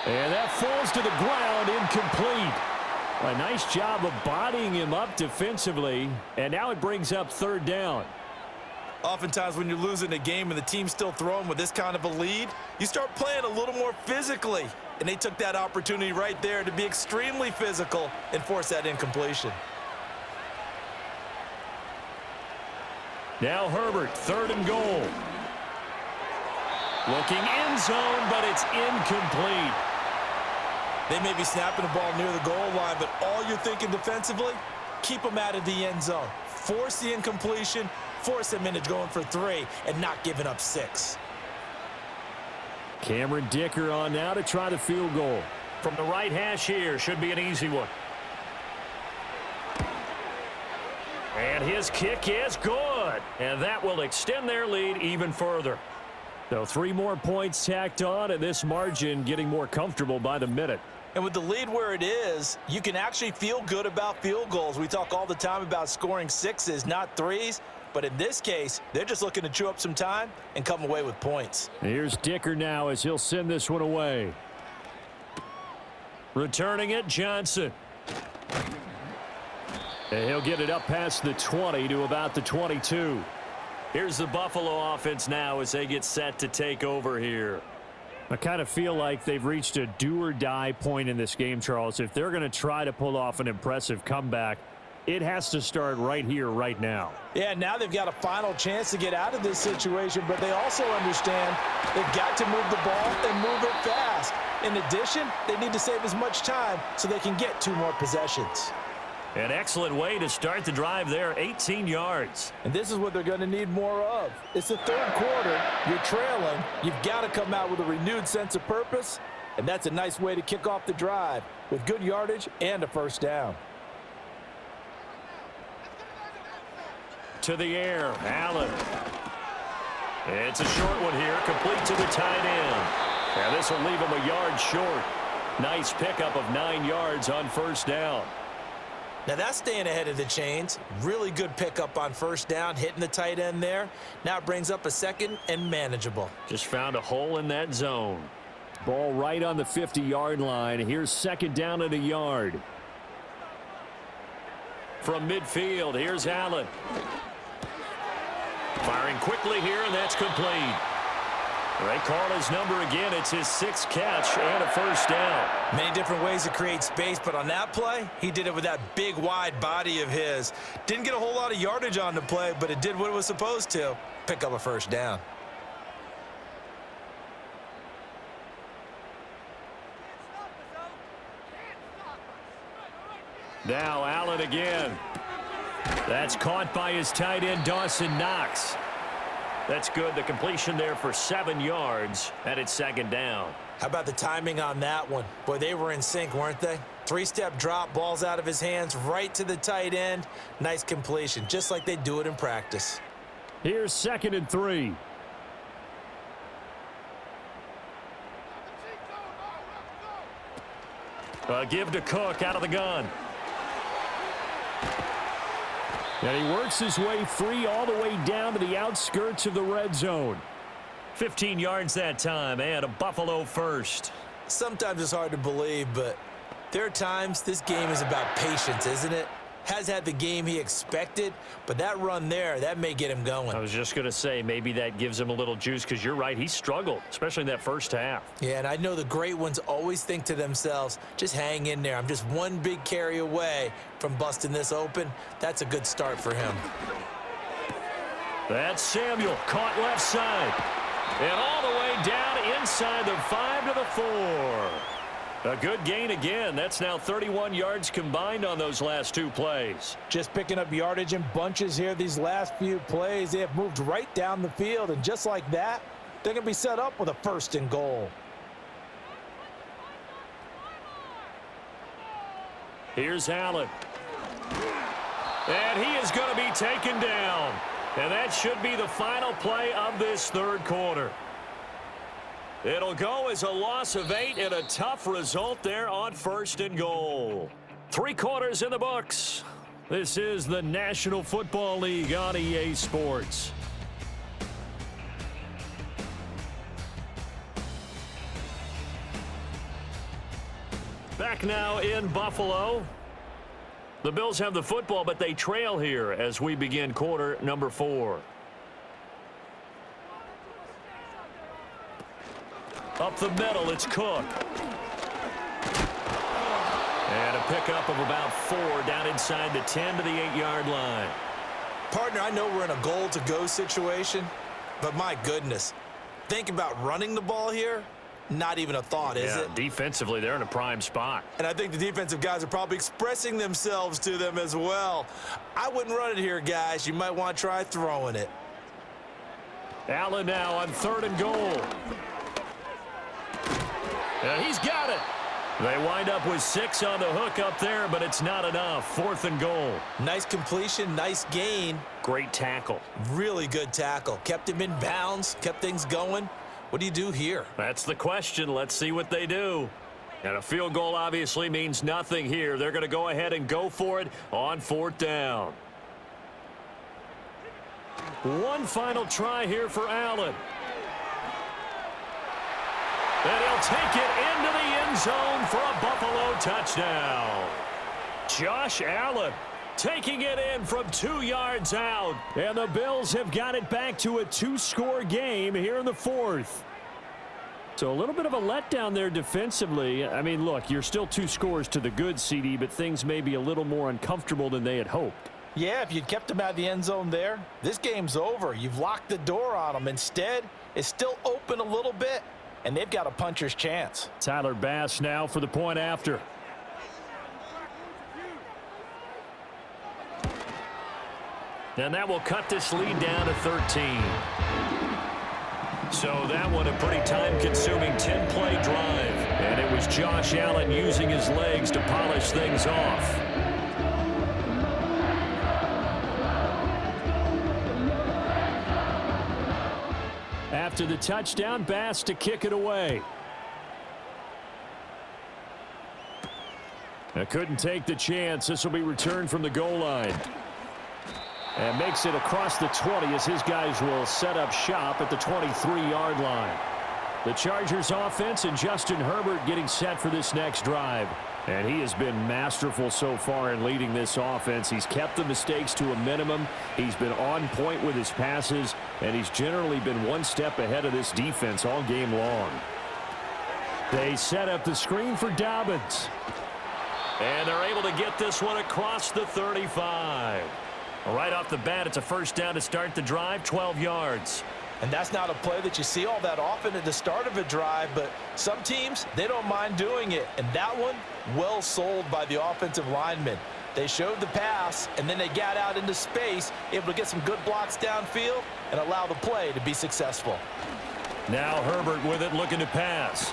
And that falls to the ground, incomplete. A nice job of bodying him up defensively, and now it brings up third down. Oftentimes when you're losing a game and the team's still throwing with this kind of a lead, you start playing a little more physically. And they took that opportunity right there to be extremely physical and force that incompletion. Now Herbert, third and goal. Looking end zone, but it's incomplete. They may be snapping the ball near the goal line, but all you're thinking defensively, keep them out of the end zone. Force the incompletion, force them into going for 3, and not giving up 6. Cameron Dicker on now to try the field goal. From the right hash here, should be an easy one. And his kick is good. And that will extend their lead even further. So 3 more points tacked on, and this margin getting more comfortable by the minute. And with the lead where it is, you can actually feel good about field goals. We talk all the time about scoring 6s, not 3s. But in this case, they're just looking to chew up some time and come away with points. Here's Dicker now as he'll send this one away. Returning it, Johnson. And he'll get it up past the 20 to about the 22. Here's the Buffalo offense now as they get set to take over here. I kind of feel like they've reached a do-or-die point in this game, Charles. If they're going to try to pull off an impressive comeback, it has to start right here, right now. Yeah, now they've got a final chance to get out of this situation, but they also understand they've got to move the ball and move it fast. In addition, they need to save as much time so they can get 2 more possessions. An excellent way to start the drive there, 18 yards. And this is what they're going to need more of. It's the third quarter. You're trailing. You've got to come out with a renewed sense of purpose, and that's a nice way to kick off the drive with good yardage and a first down. To the air, Allen. It's a short one here, complete to the tight end. And this will leave him a yard short. Nice pickup of 9 yards on first down. Now that's staying ahead of the chains. Really good pickup on first down, hitting the tight end there. Now it brings up a second and manageable. Just found a hole in that zone. Ball right on the 50-yard line. Here's second down and a yard. From midfield, here's Allen. Firing quickly here, and that's complete. They call his number again. It's his 6th catch and a first down. Many different ways to create space, but on that play, he did it with that big, wide body of his. Didn't get a whole lot of yardage on the play, but it did what it was supposed to. Pick up a first down. Now Allen again. That's caught by his tight end, Dawson Knox. That's good. The completion there for 7 yards, and it's second down. How about the timing on that one? Boy, they were in sync, weren't they? 3-step drop, balls out of his hands, right to the tight end. Nice completion, just like they do it in practice. Here's 2nd and 3. Give to Cook out of the gun. And he works his way free all the way down to the outskirts of the red zone. 15 yards that time, and a Buffalo first. Sometimes it's hard to believe, but there are times this game is about patience, isn't it? Has had the game he expected, but that run there, that may get him going. I was just going to say, maybe that gives him a little juice, because you're right, he struggled, especially in that first half. Yeah, and I know the great ones always think to themselves, just hang in there. I'm just one big carry away from busting this open. That's a good start for him. That's Samuel, caught left side. And all the way down inside the 5 to the 4. A good gain again. That's now 31 yards combined on those last 2 plays. Just picking up yardage in bunches here these last few plays. They have moved right down the field, and just like that, they're going to be set up with a 1st and goal. Here's Allen. And he is going to be taken down. And that should be the final play of this 3rd quarter. It'll go as a loss of 8 and a tough result there on 1st and goal. 3 quarters in the books. This is the National Football League on EA Sports. Back now in Buffalo. The Bills have the football, but they trail here as we begin quarter number 4. Up the middle, it's Cook. And a pickup of about 4 down inside the 10 to the 8-yard line. Partner, I know we're in a goal-to-go situation, but my goodness, think about running the ball here. Not even a thought, is it? Defensively, they're in a prime spot. And I think the defensive guys are probably expressing themselves to them as well. I wouldn't run it here, guys. You might want to try throwing it. Allen now on 3rd and goal. And he's got it. They wind up with 6 on the hook up there, but it's not enough. 4th and goal. Nice completion, nice gain. Great tackle. Really good tackle. Kept him in bounds, kept things going. What do you do here? That's the question. Let's see what they do. And a field goal obviously means nothing here. They're going to go ahead and go for it on 4th down. One final try here for Allen. And he'll take it into the end zone for a Buffalo touchdown. Josh Allen taking it in from 2 yards out. And the Bills have got it back to a 2-score game here in the 4th. So a little bit of a letdown there defensively. I mean, look, you're still 2 scores to the good, CD, but things may be a little more uncomfortable than they had hoped. Yeah, if you'd kept them out of the end zone there, this game's over. You've locked the door on them. Instead, it's still open a little bit, and they've got a puncher's chance. Tyler Bass now for the point after. And that will cut this lead down to 13. So that one a pretty time-consuming 10-play drive. And it was Josh Allen using his legs to polish things off. After the touchdown, Bass to kick it away. Couldn't take the chance. This will be returned from the goal line. And makes it across the 20 as his guys will set up shop at the 23-yard line. The Chargers offense and Justin Herbert getting set for this next drive. And he has been masterful so far in leading this offense. He's kept the mistakes to a minimum. He's been on point with his passes. And he's generally been one step ahead of this defense all game long. They set up the screen for Dobbins. And they're able to get this one across the 35. Right off the bat, it's a 1st down to start the drive, 12 yards. And that's not a play that you see all that often at the start of a drive, but some teams, they don't mind doing it. And that one, well sold by the offensive lineman. They showed the pass, and then they got out into space, able to get some good blocks downfield and allow the play to be successful. Now Herbert with it, looking to pass.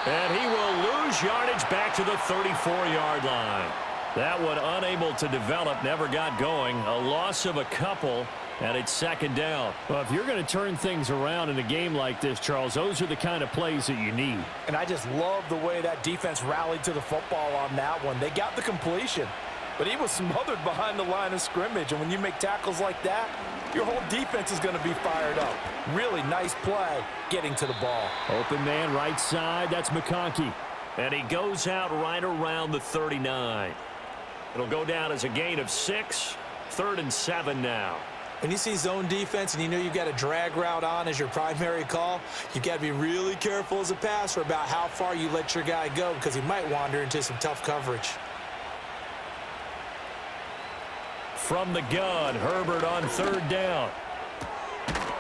And he will lose yardage back to the 34-yard line. That one unable to develop, never got going. A loss of a couple, and it's 2nd down. Well, if you're going to turn things around in a game like this, Charles, those are the kind of plays that you need. And I just love the way that defense rallied to the football on that one. They got the completion, but he was smothered behind the line of scrimmage. And when you make tackles like that, your whole defense is going to be fired up. Really nice play getting to the ball. Open man right side. That's McConkey. And he goes out right around the 39. It'll go down as a gain of 6. 3rd and 7 now. When you see zone defense and you know you've got a drag route on as your primary call, you've got to be really careful as a passer about how far you let your guy go because he might wander into some tough coverage. From the gun, Herbert on 3rd down.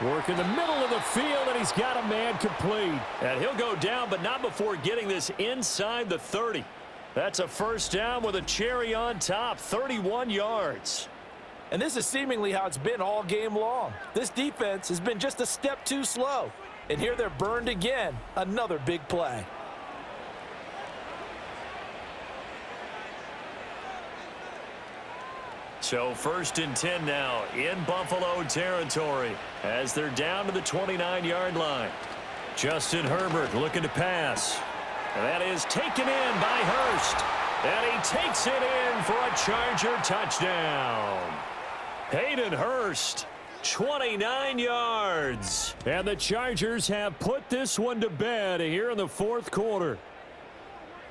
Work in the middle of the field, and he's got a man complete. And he'll go down, but not before getting this inside the 30. That's a 1st down with a cherry on top, 31 yards. And this is seemingly how it's been all game long. This defense has been just a step too slow. And here they're burned again. Another big play. So 1st and 10 now in Buffalo territory as they're down to the 29-yard line. Justin Herbert looking to pass. That is taken in by Hurst. And he takes it in for a Charger touchdown. Hayden Hurst, 29 yards. And the Chargers have put this one to bed here in the 4th quarter.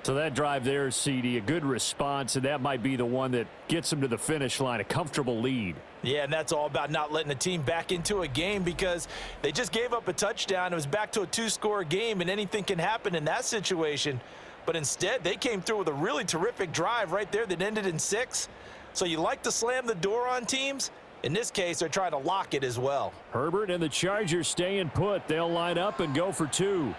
So that drive there, CD, a good response, and that might be the one that gets them to the finish line, a comfortable lead. Yeah, and that's all about not letting the team back into a game because they just gave up a touchdown. It was back to a 2-score game, and anything can happen in that situation. But instead, they came through with a really terrific drive right there that ended in 6. So you like to slam the door on teams. In this case, they're trying to lock it as well. Herbert and the Chargers staying put. They'll line up and go for 2.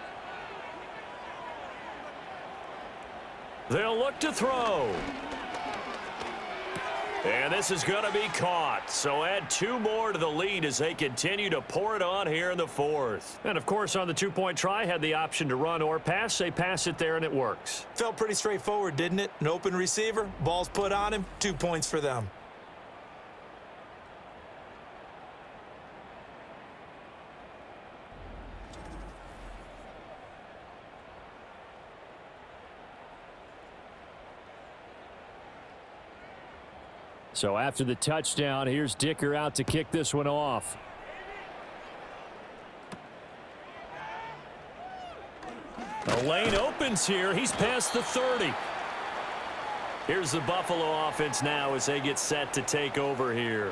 They'll look to throw. And this is going to be caught. So add 2 more to the lead as they continue to pour it on here in the 4th. And, of course, on the 2-point try, had the option to run or pass. They pass it there, and it works. Felt pretty straightforward, didn't it? An open receiver, ball's put on him, 2 points for them. So after the touchdown, here's Dicker out to kick this one off. The lane opens here. He's past the 30. Here's the Buffalo offense now as they get set to take over here.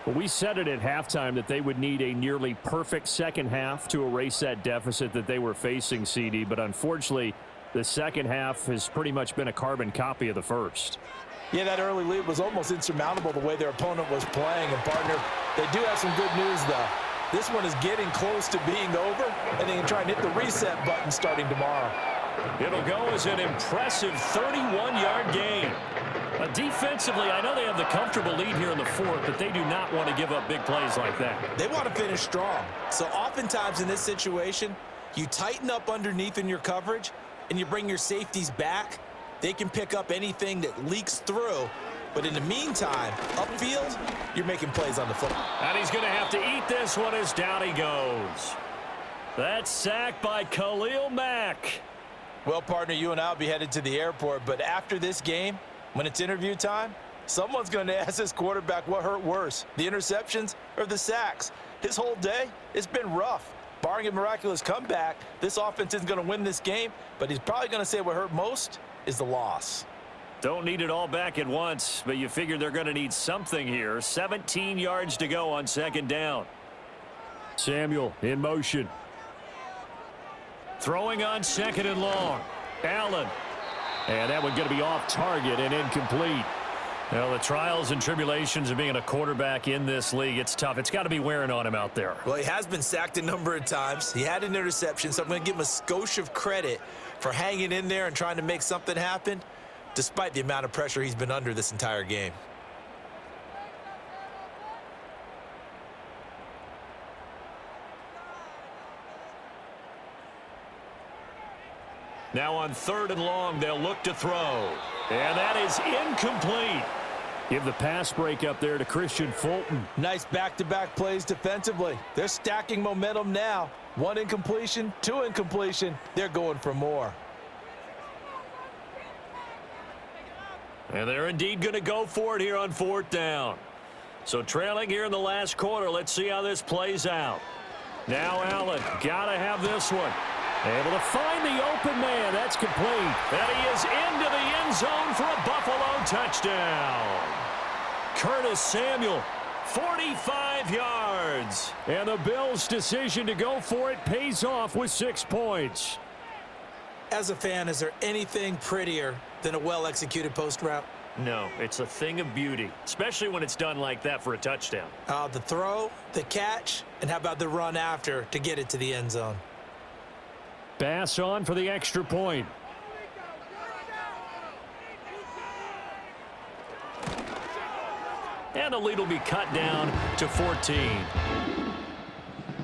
Well, we said it at halftime that they would need a nearly perfect second half to erase that deficit that they were facing, CD. But unfortunately, the second half has pretty much been a carbon copy of the first. Yeah, that early lead was almost insurmountable the way their opponent was playing. And, partner, they do have some good news, though. This one is getting close to being over, and they can try and hit the reset button starting tomorrow. It'll go as an impressive 31-yard gain. Defensively, I know they have the comfortable lead here in the 4th, but they do not want to give up big plays like that. They want to finish strong. So oftentimes in this situation, you tighten up underneath in your coverage, and you bring your safeties back. They can pick up anything that leaks through. But in the meantime, upfield, you're making plays on the football. And he's going to have to eat this one as down he goes. That's sacked by Khalil Mack. Well, partner, you and I will be headed to the airport. But after this game, when it's interview time, someone's going to ask this quarterback what hurt worse, the interceptions or the sacks. His whole day, it's been rough. Barring a miraculous comeback, this offense isn't going to win this game. But he's probably going to say what hurt most is the loss. Don't need it all back at once, but you figure they're going to need something here. 17 yards to go on 2nd down. Samuel in motion. Throwing on 2nd and long. Allen. And that one going to be off target and incomplete. Well, the trials and tribulations of being a quarterback in this league, it's tough. It's got to be wearing on him out there. Well, he has been sacked a number of times. He had an interception, so I'm going to give him a skosh of credit for hanging in there and trying to make something happen, despite the amount of pressure he's been under this entire game. Now on 3rd and long, they'll look to throw. And that is incomplete. Give the pass break up there to Christian Fulton. Nice back-to-back plays defensively. They're stacking momentum now. 1 incompletion, 2 incompletion. They're going for more. And they're indeed going to go for it here on 4th down. So trailing here in the last quarter. Let's see how this plays out. Now Allen, gotta have this one. Able to find the open man. That's complete. And he is into the end zone for a Buffalo touchdown. Curtis Samuel, 45 yards. And the Bills' decision to go for it pays off with 6 points. As a fan, is there anything prettier than a well-executed post route? No, it's a thing of beauty, especially when it's done like that for a touchdown. The throw, the catch, and how about the run after to get it to the end zone? Bass on for the extra point. And the lead will be cut down to 14.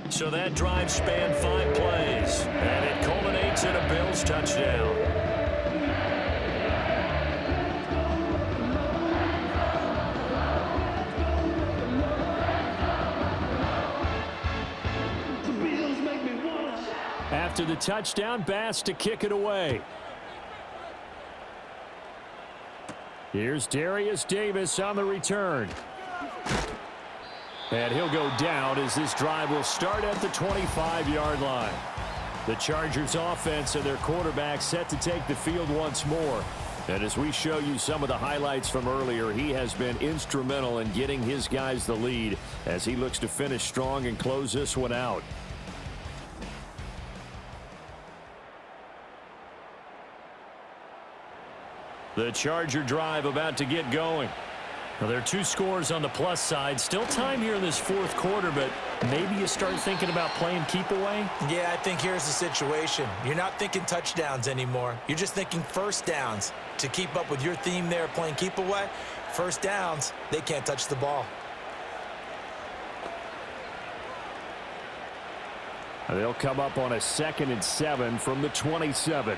So that drive spanned 5 plays, and it culminates in a Bills touchdown. After the touchdown, Bass to kick it away. Here's Darius Davis on the return. And he'll go down as this drive will start at the 25-yard line. The Chargers offense and their quarterback set to take the field once more. And as we show you some of the highlights from earlier, he has been instrumental in getting his guys the lead as he looks to finish strong and close this one out. The Charger drive about to get going. Now, there are 2 scores on the plus side. Still time here in this fourth quarter, but maybe you start thinking about playing keep away? Yeah, I think here's the situation. You're not thinking touchdowns anymore. You're just thinking first downs. To keep up with your theme there playing keep away, first downs, they can't touch the ball. They'll come up on a 2nd and 7 from the 27.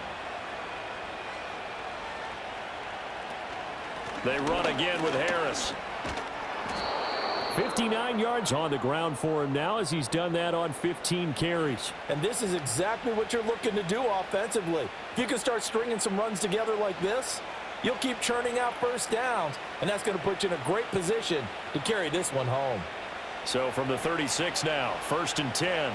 They run again with Harris. 59 yards on the ground for him now as he's done that on 15 carries. And this is exactly what you're looking to do offensively. If you can start stringing some runs together like this, you'll keep churning out first downs, and that's going to put you in a great position to carry this one home. So from the 36 now, 1st and 10.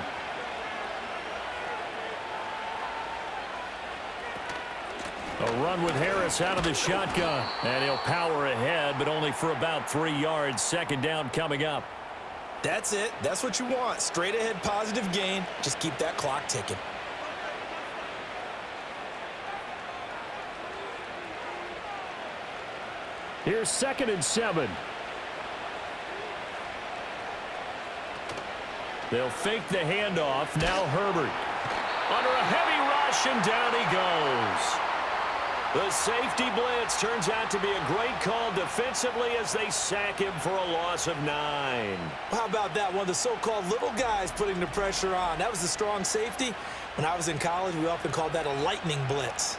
A run with Harris out of the shotgun. And he'll power ahead, but only for about 3 yards. 2nd down coming up. That's it. That's what you want. Straight ahead positive gain. Just keep that clock ticking. Here's 2nd and 7. They'll fake the handoff. Now Herbert. Under a heavy rush, and down he goes. The safety blitz turns out to be a great call defensively as they sack him for a loss of 9. How about that? One of the so-called little guys putting the pressure on. That was a strong safety. When I was in college, we often called that a lightning blitz.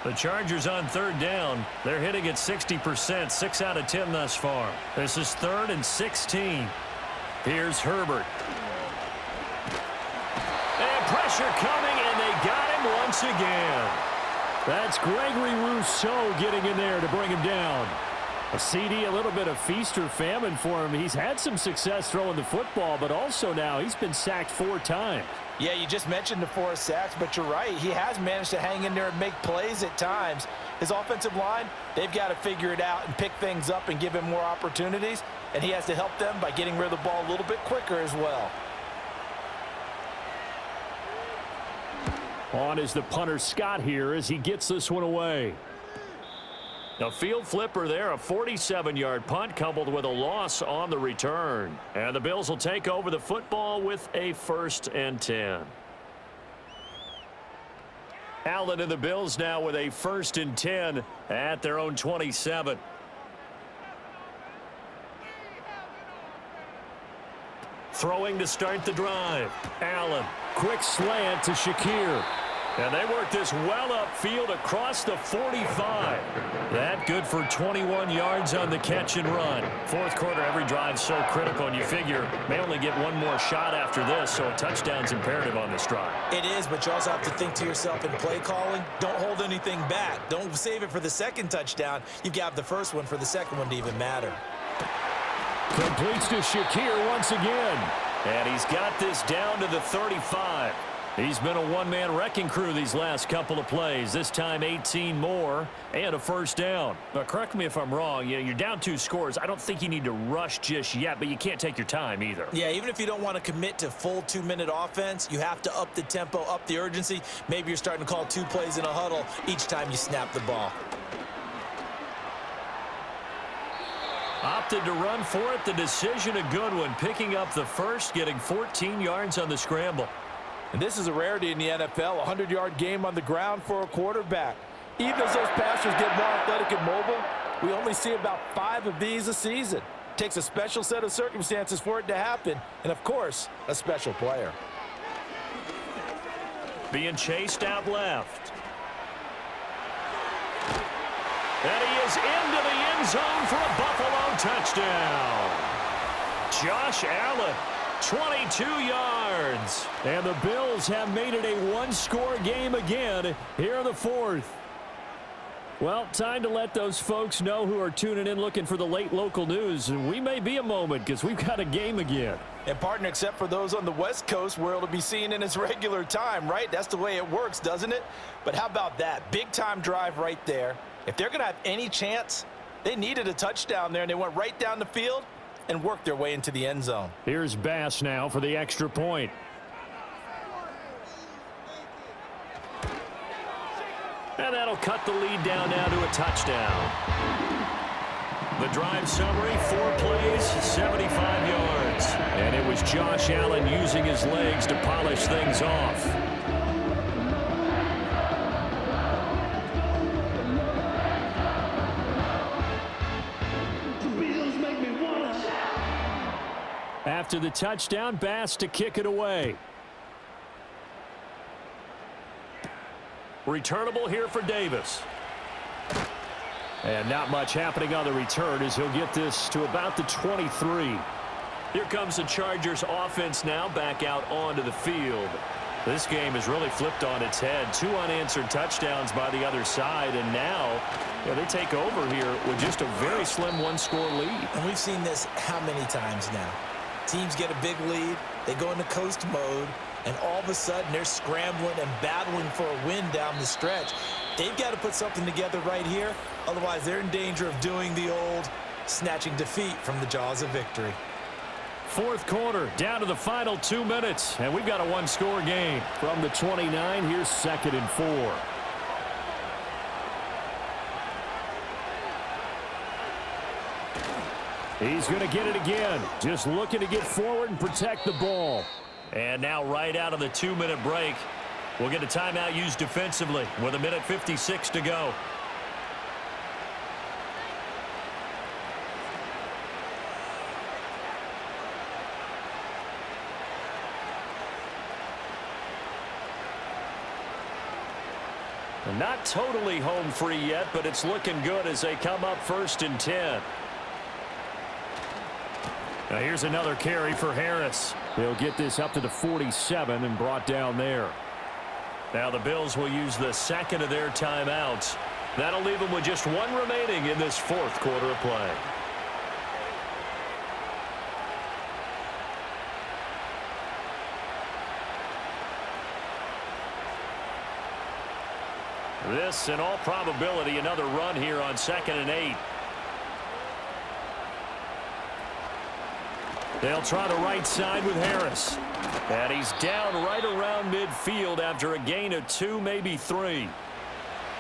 The Chargers on 3rd down. They're hitting at 60%, 6 out of 10 thus far. This is 3rd and 16. Here's Herbert. And pressure coming, and they got him once again. That's Gregory Rousseau getting in there to bring him down. A CD, a little bit of feast or famine for him. He's had some success throwing the football, but also now he's been sacked 4 times. Yeah, you just mentioned the 4 sacks, but you're right. He has managed to hang in there and make plays at times. His offensive line, they've got to figure it out and pick things up and give him more opportunities, and he has to help them by getting rid of the ball a little bit quicker as well. On is the punter Scott here as he gets this one away. A field flipper there, a 47-yard punt coupled with a loss on the return. And the Bills will take over the football with a 1st and 10. Allen and the Bills now with a 1st and 10 at their own 27. Throwing to start the drive. Allen. Quick slant to Shakir. And they work this well upfield across the 45. That good for 21 yards on the catch and run. Fourth quarter, every drive's so critical, and you figure may only get one more shot after this, so a touchdown's imperative on this drive. It is, but you also have to think to yourself in play calling, don't hold anything back. Don't save it for the second touchdown. You've got the first one for the second one to even matter. Completes to Shakir once again. And he's got this down to the 35. He's been a one-man wrecking crew these last couple of plays. This time 18 more and a first down. Now, correct me if I'm wrong. You're down 2 scores. I don't think you need to rush just yet, but you can't take your time either. Yeah, even if you don't want to commit to full 2-minute offense, you have to up the tempo, up the urgency. Maybe you're starting to call 2 plays in a huddle each time you snap the ball. Opted to run for it. The decision a good one. Picking up the first, getting 14 yards on the scramble. And this is a rarity in the NFL, a 100-yard game on the ground for a quarterback. Even as those passers get more athletic and mobile, we only see about 5 of these a season. Takes a special set of circumstances for it to happen, and of course, a special player. Being chased out left. And he is into the end zone for a Buffalo touchdown. Josh Allen, 22 yards. And the Bills have made it a one-score game again here in the fourth. Well, time to let those folks know who are tuning in looking for the late local news. And we may be a moment because we've got a game again. And partner, except for those on the West Coast where it'll be seen in its regular time, right? That's the way it works, doesn't it? But how about that? Big-time drive right there. If they're going to have any chance, they needed a touchdown there, and they went right down the field and worked their way into the end zone. Here's Bass now for the extra point. And that'll cut the lead down now to a touchdown. The drive summary, 4 plays, 75 yards. And it was Josh Allen using his legs to polish things off. After the touchdown, Bass to kick it away. Returnable here for Davis. And not much happening on the return as he'll get this to about the 23. Here comes the Chargers offense now back out onto the field. This game has really flipped on its head. 2 unanswered touchdowns by the other side, and now they take over here with just a very slim one-score lead. And we've seen this how many times now? Teams get a big lead, they go into coast mode, and all of a sudden they're scrambling and battling for a win down the stretch. They've got to put something together right here, otherwise they're in danger of doing the old snatching defeat from the jaws of victory. Fourth quarter, down to the final 2 minutes, and we've got a one-score game. From the 29, here's 2nd and 4. He's going to get it again. Just looking to get forward and protect the ball. And now right out of the 2-minute break, we'll get a timeout used defensively with 1:56 to go. Not totally home free yet, but it's looking good as they come up 1st and 10. Now here's another carry for Harris. He'll get this up to the 47 and brought down there. Now the Bills will use the second of their timeouts. That'll leave them with just 1 remaining in this fourth quarter of play. This, in all probability, another run here on 2nd and 8. They'll try the right side with Harris. And he's down right around midfield after a gain of 2, maybe 3.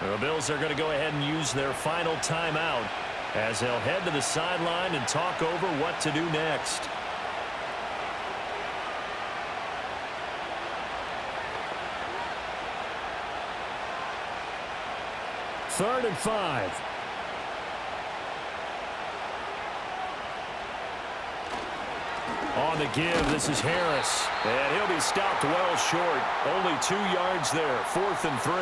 The Bills are going to go ahead and use their final timeout as they'll head to the sideline and talk over what to do next. Third and 5. on the give. This is Harris. And he'll be stopped well short. Only 2 yards there. 4th and 3.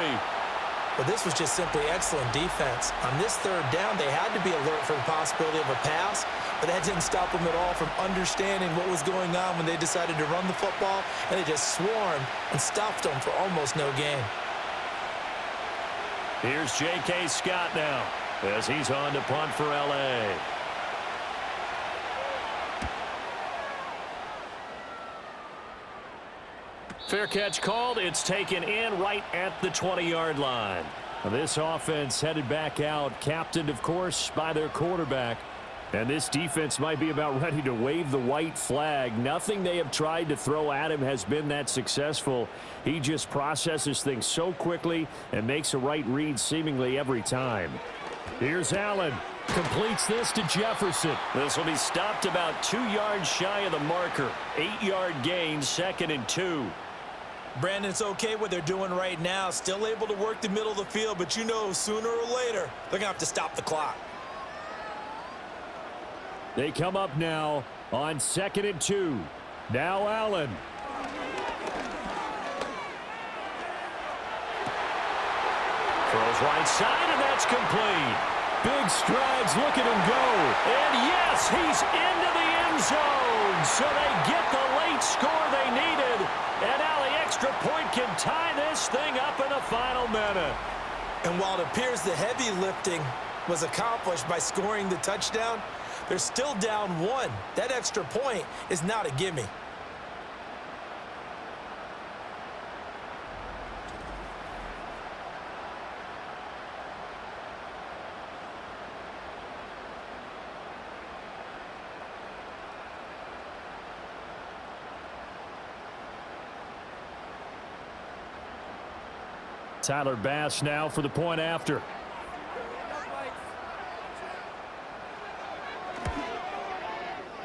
But this was just simply excellent defense. On this 3rd down, they had to be alert for the possibility of a pass, but that didn't stop them at all from understanding what was going on when they decided to run the football, and they just swarmed and stopped them for almost no gain. Here's J.K. Scott now as he's on to punt for L.A. Fair catch called. It's taken in right at the 20-yard line. This offense headed back out, captained, of course, by their quarterback. And this defense might be about ready to wave the white flag. Nothing they have tried to throw at him has been that successful. He just processes things so quickly and makes a right read seemingly every time. Here's Allen. Completes this to Jefferson. This will be stopped about 2 yards shy of the marker. 8-yard gain, 2nd and 2. Brandon, it's okay what they're doing right now. Still able to work the middle of the field, but you know sooner or later they're going to have to stop the clock. They come up now on 2nd and 2. Now Allen. Throws right side, and that's complete. Big strides, look at him go. And yes, he's into the end zone. So they get the late score they needed. And now the extra point can tie this thing up in the final minute. And while it appears the heavy lifting was accomplished by scoring the touchdown, they're still down 1. That extra point is not a gimme. Tyler Bass now for the point after.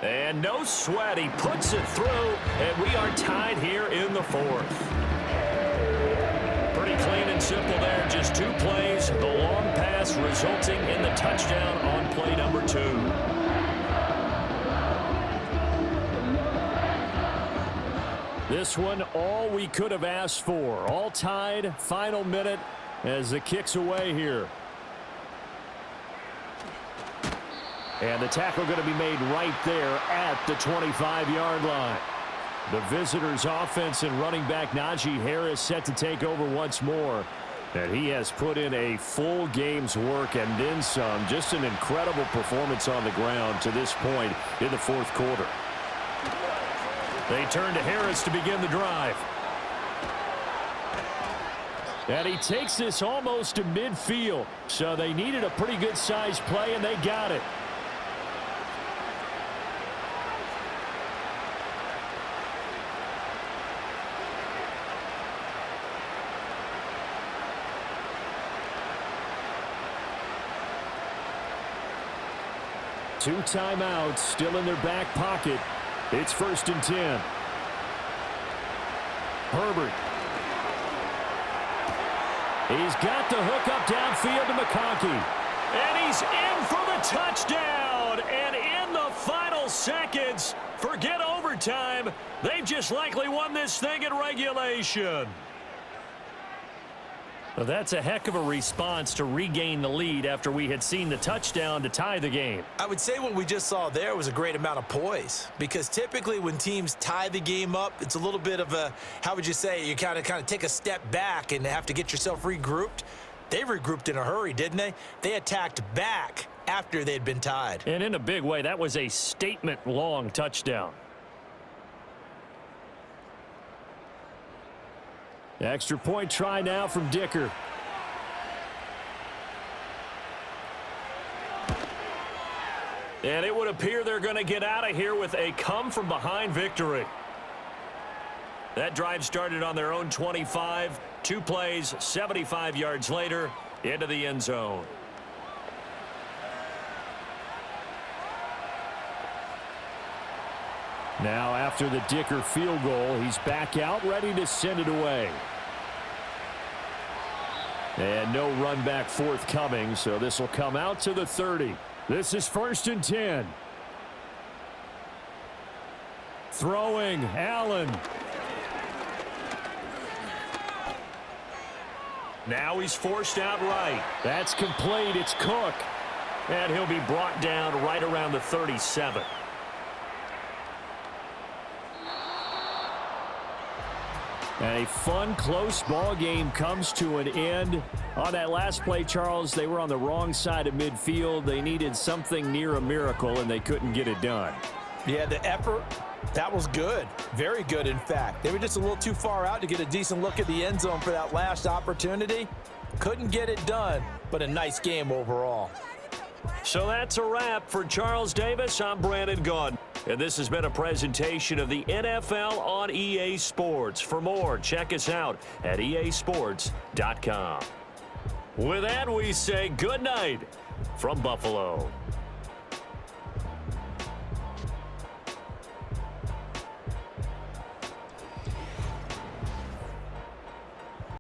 And no sweat, he puts it through, and we are tied here in the 4th. Pretty clean and simple there, just 2 plays. The long pass resulting in the touchdown on play number 2. This one, all we could have asked for. All tied, final minute as the kick's away here. And the tackle going to be made right there at the 25-yard line. The visitors' offense and running back Najee Harris set to take over once more. And he has put in a full game's work and then some. Just an incredible performance on the ground to this point in the 4th quarter. They turn to Harris to begin the drive. And he takes this almost to midfield. So they needed a pretty good-sized play, and they got it. Two timeouts still in their back pocket. It's 1st and 10. Herbert. He's got the hook up downfield to McConkey. And he's in for the touchdown. And in the final seconds, forget overtime. They've just likely won this thing in regulation. Well, that's a heck of a response to regain the lead after we had seen the touchdown to tie the game. I would say what we just saw there was a great amount of poise, because typically when teams tie the game up, it's a little bit of a, how would you say, you kind of take a step back and have to get yourself regrouped. They regrouped in a hurry, didn't they? They attacked back after they'd been tied. And in a big way, that was a statement-long touchdown. Extra point try now from Dicker. And it would appear they're going to get out of here with a come-from-behind victory. That drive started on their own 25. 2 plays, 75 yards later, into the end zone. Now, after the Dicker field goal, he's back out, ready to send it away. And no run back forthcoming, so this will come out to the 30. This is 1st and 10. Throwing, Allen. Now he's forced out right. That's complete. It's Cook. And he'll be brought down right around the 37. And a fun, close ball game comes to an end. On that last play, Charles, they were on the wrong side of midfield. They needed something near a miracle, and they couldn't get it done. Yeah, the effort, that was good. Very good, in fact. They were just a little too far out to get a decent look at the end zone for that last opportunity. Couldn't get it done, but a nice game overall. So that's a wrap for Charles Davis. I'm Brandon Gaudin. And this has been a presentation of the NFL on EA Sports. For more, check us out at easports.com. With that, we say good night from Buffalo.